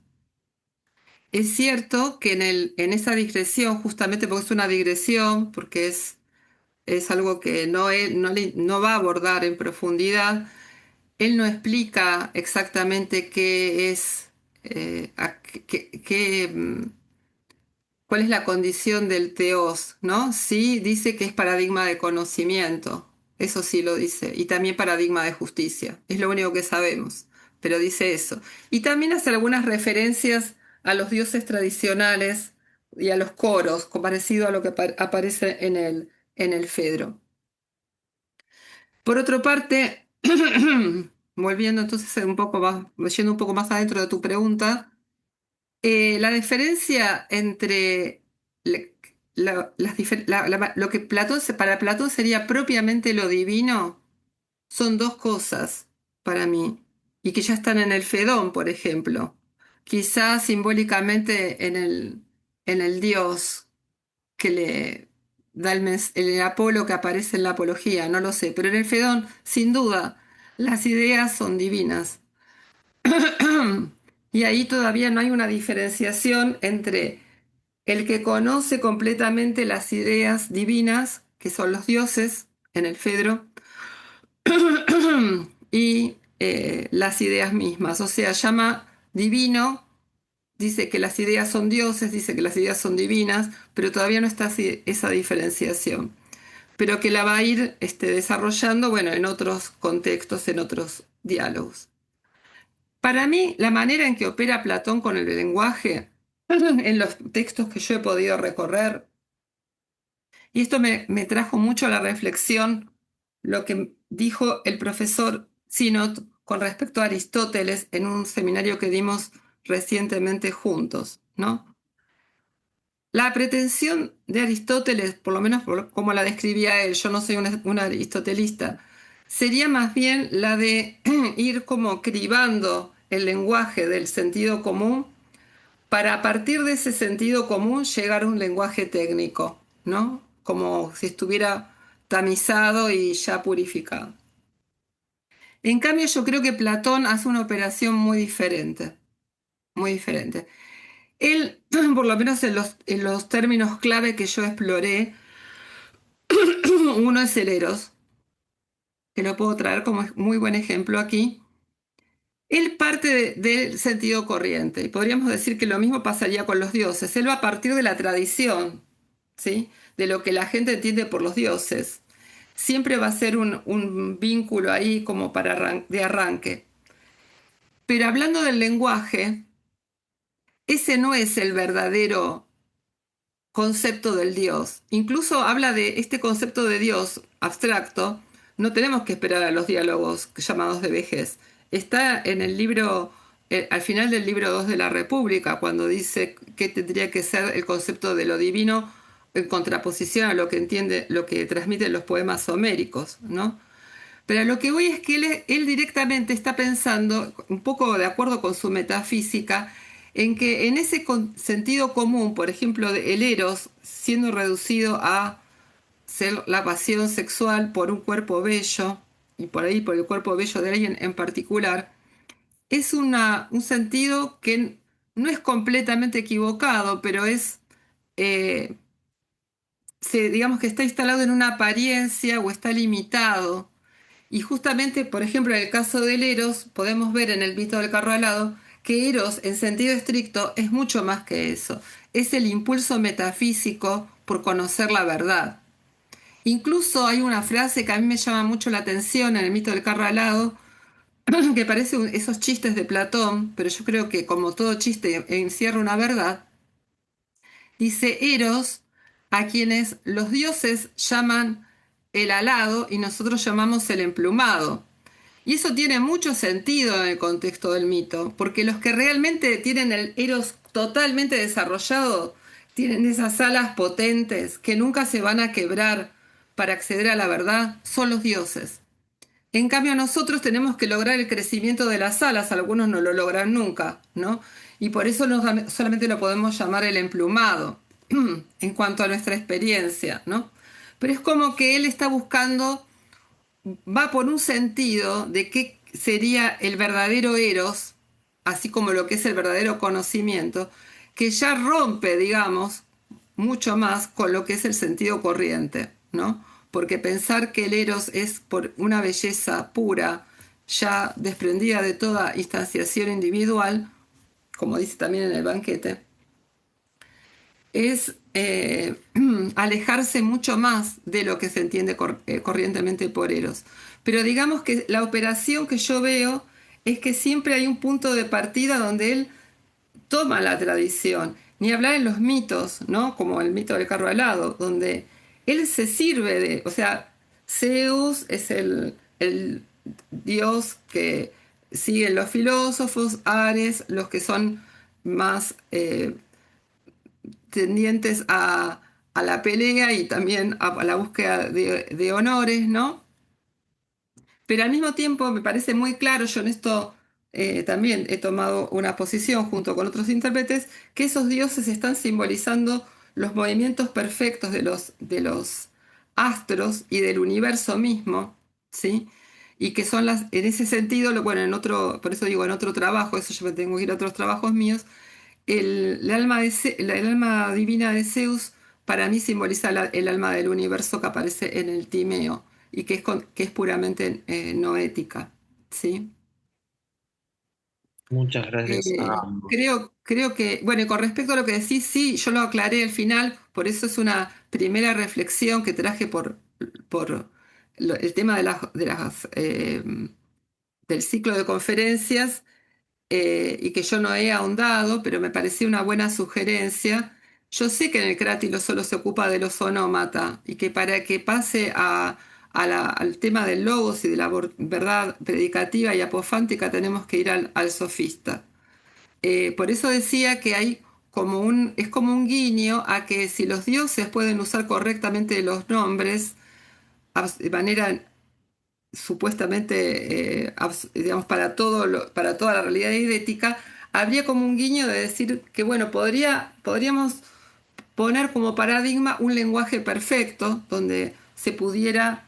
Es cierto que en esa digresión, justamente porque es una digresión, porque es algo que no va a abordar en profundidad, él no explica exactamente qué es, cuál es la condición del teos, ¿no? Sí dice que es paradigma de conocimiento, eso sí lo dice, y también paradigma de justicia, es lo único que sabemos, pero dice eso. Y también hace algunas referencias a los dioses tradicionales y a los coros, parecido a lo que aparece en el Fedro. Por otra parte, volviendo entonces un poco más, yendo un poco más adentro de tu pregunta, la diferencia entre lo que para Platón sería propiamente lo divino son dos cosas para mí, y que ya están en el Fedón, por ejemplo. Quizás simbólicamente en el dios que le da el Apolo que aparece en la apología, no lo sé, pero en el Fedón, sin duda, las ideas son divinas. Y ahí todavía no hay una diferenciación entre el que conoce completamente las ideas divinas, que son los dioses en el Fedro, y las ideas mismas. O sea, llama divino, dice que las ideas son dioses, dice que las ideas son divinas, pero todavía no está esa diferenciación. Pero que la va a ir desarrollando, bueno, en otros contextos, en otros diálogos. Para mí, la manera en que opera Platón con el lenguaje, en los textos que yo he podido recorrer, y esto me trajo mucho a la reflexión lo que dijo el profesor Sinot con respecto a Aristóteles en un seminario que dimos recientemente juntos, ¿no? La pretensión de Aristóteles, por lo menos como la describía él, yo no soy un aristotelista, sería más bien la de ir como cribando el lenguaje del sentido común para a partir de ese sentido común llegar a un lenguaje técnico, ¿no? Como si estuviera tamizado y ya purificado. En cambio, yo creo que Platón hace una operación muy diferente, muy diferente. Él, por lo menos en los términos clave que yo exploré, uno es el eros, que lo puedo traer como muy buen ejemplo aquí. Él parte del sentido corriente, y podríamos decir que lo mismo pasaría con los dioses. Él va a partir de la tradición, ¿sí? De lo que la gente entiende por los dioses. Siempre va a ser un vínculo ahí como de arranque. Pero hablando del lenguaje, ese no es el verdadero concepto del Dios. Incluso habla de este concepto de Dios abstracto. No tenemos que esperar a los diálogos llamados de vejez. Está en el libro, al final del libro 2 de la República, cuando dice que tendría que ser el concepto de lo divino en contraposición a lo que entiende, lo que transmiten los poemas homéricos, ¿no? Pero a lo que voy es que él directamente está pensando, un poco de acuerdo con su metafísica, en que en ese sentido común, por ejemplo, el eros siendo reducido a ser la pasión sexual por un cuerpo bello, y por ahí por el cuerpo bello de alguien en particular, es un sentido que no es completamente equivocado, pero eh, digamos que está instalado en una apariencia o está limitado. Y justamente, por ejemplo, en el caso del Eros, podemos ver en el mito del carro alado que Eros, en sentido estricto, es mucho más que eso. Es el impulso metafísico por conocer la verdad. Incluso hay una frase que a mí me llama mucho la atención en el mito del carro alado, que parece esos chistes de Platón, pero yo creo que como todo chiste encierra una verdad. Dice Eros, a quienes los dioses llaman el alado y nosotros llamamos el emplumado. Y eso tiene mucho sentido en el contexto del mito, porque los que realmente tienen el Eros totalmente desarrollado, tienen esas alas potentes que nunca se van a quebrar para acceder a la verdad, son los dioses. En cambio, nosotros tenemos que lograr el crecimiento de las alas, algunos no lo logran nunca, ¿no? Y por eso solamente lo podemos llamar el emplumado, en cuanto a nuestra experiencia, ¿no? Pero es como que él está buscando, va por un sentido de qué sería el verdadero eros, así como lo que es el verdadero conocimiento, que ya rompe, digamos, mucho más con lo que es el sentido corriente, ¿no? Porque pensar que el eros es por una belleza pura, ya desprendida de toda instanciación individual, como dice también en el banquete, es alejarse mucho más de lo que se entiende corrientemente por eros. Pero digamos que la operación que yo veo es que siempre hay un punto de partida donde él toma la tradición, ni hablar en los mitos, ¿no? Como el mito del carro alado, donde él se sirve de, o sea, Zeus es el dios que siguen los filósofos, Ares, los que son más tendientes a la pelea y también a la búsqueda de honores, ¿no? Pero al mismo tiempo me parece muy claro, yo en esto también he tomado una posición junto con otros intérpretes, que esos dioses están simbolizando los movimientos perfectos de los astros y del universo mismo, ¿sí? Y que son en ese sentido, bueno, por eso digo, en otro trabajo, eso yo me tengo que ir a otros trabajos míos, el alma divina de Zeus para mí simboliza el alma del universo que aparece en el Timeo y que es puramente noética, ¿sí? Muchas gracias a ambos. Creo que, bueno, y con respecto a lo que decís, sí, yo lo aclaré al final, por eso es una primera reflexión que traje por el tema del ciclo de conferencias y que yo no he ahondado, pero me pareció una buena sugerencia. Yo sé que en el crátilo solo se ocupa de los onómata y que para que pase al tema del logos y de la verdad predicativa y apofántica tenemos que ir al sofista. Por eso decía que hay es como un guiño a que si los dioses pueden usar correctamente los nombres de manera supuestamente, digamos, para toda la realidad idética, habría como un guiño de decir que, bueno, podríamos poner como paradigma un lenguaje perfecto donde se pudiera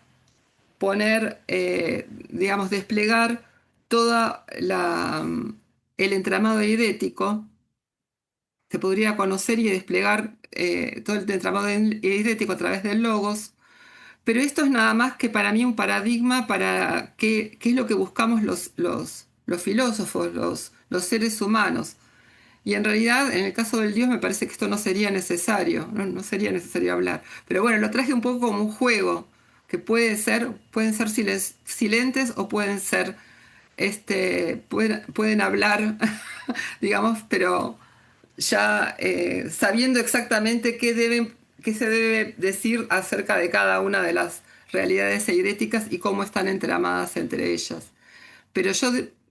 poner, digamos, desplegar toda el entramado idético, se podría conocer y desplegar todo el entramado idético a través del logos. Pero esto es nada más que para mí un paradigma para qué es lo que buscamos los filósofos, los seres humanos. Y en realidad, en el caso del Dios, me parece que esto no sería necesario, no sería necesario hablar. Pero bueno, lo traje un poco como un juego, que pueden ser silentes o pueden ser, pueden hablar, digamos, pero ya sabiendo exactamente qué se debe decir acerca de cada una de las realidades eidéticas y cómo están entramadas entre ellas. Pero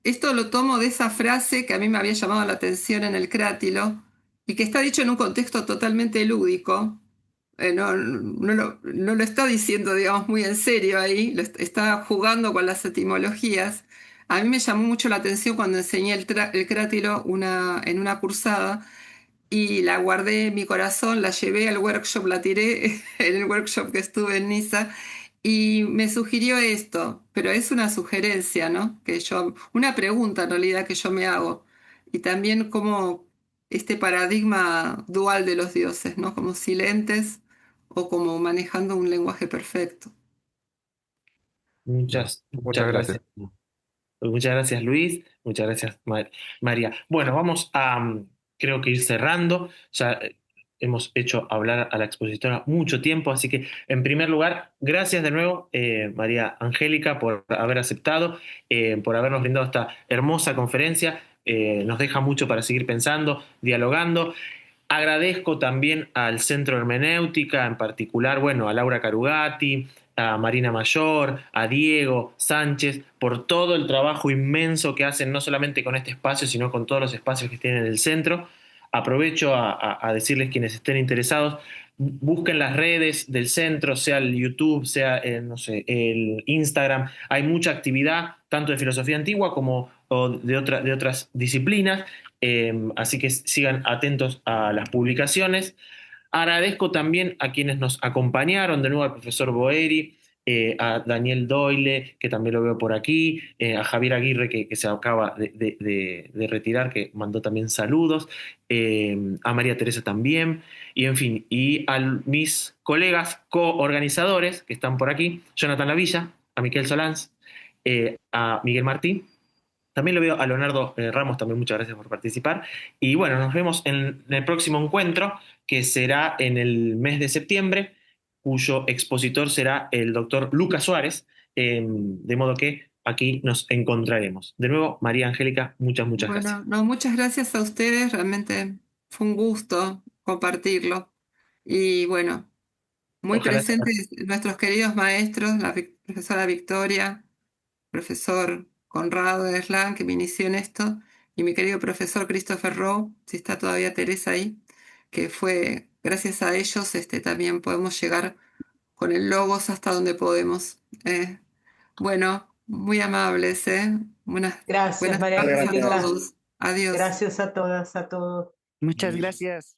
esto lo tomo de esa frase que a mí me había llamado la atención en el crátilo y que está dicho en un contexto totalmente lúdico, no lo está diciendo, digamos, muy en serio ahí, está jugando con las etimologías. A mí me llamó mucho la atención cuando enseñé el crátilo en una cursada y la guardé en mi corazón, la llevé al workshop, la tiré en el workshop que estuve en Niza y me sugirió esto, pero es una sugerencia, ¿no? Una pregunta en realidad que yo me hago y también como este paradigma dual de los dioses, ¿no? Como silentes o como manejando un lenguaje perfecto. Bueno, Muchas muchas gracias. gracias. Muchas gracias, Luis. Muchas gracias, María. Bueno, vamos a, creo que ir cerrando. Ya hemos hecho hablar a la expositora mucho tiempo, así que, en primer lugar, gracias de nuevo, María Angélica, por haber aceptado, por habernos brindado esta hermosa conferencia. Nos deja mucho para seguir pensando, dialogando. Agradezco también al Centro de Hermenéutica, en particular, bueno, a Laura Carugati, a Marina Mayor, a Diego Sánchez, por todo el trabajo inmenso que hacen, no solamente con este espacio, sino con todos los espacios que tienen en el centro. Aprovecho a decirles, quienes estén interesados, busquen las redes del centro, sea el YouTube, sea no sé, el Instagram. Hay mucha actividad, tanto de filosofía antigua como de otras disciplinas. Así que sigan atentos a las publicaciones. Agradezco también a quienes nos acompañaron, de nuevo al profesor Boeri, a Daniel Doyle, que también lo veo por aquí, a Javier Aguirre, que se acaba de retirar, que mandó también saludos, a María Teresa también, y en fin, y a mis colegas coorganizadores que están por aquí, Jonathan Lavilla, a Miquel Solans, a Miguel Martín. También lo veo a Leonardo Ramos, también muchas gracias por participar. Y bueno, nos vemos en el próximo encuentro, que será en el mes de septiembre, cuyo expositor será el doctor Lucas Suárez, de modo que aquí nos encontraremos. De nuevo, María Angélica, muchas gracias. Bueno, no, muchas gracias a ustedes, realmente fue un gusto compartirlo. Y bueno, muy Ojalá sea. presentes nuestros queridos maestros, la profesora Victoria, profesor Conrado Eslan, que me inició en esto, y mi querido profesor Christopher Rowe, si está todavía Teresa ahí, que fue, gracias a ellos, también podemos llegar con el Logos hasta donde podemos. Bueno, muy amables, ¿eh? Gracias, Buenas María tardes a Angélica. todos. Adiós. Gracias a todas, a todos. Muchas gracias.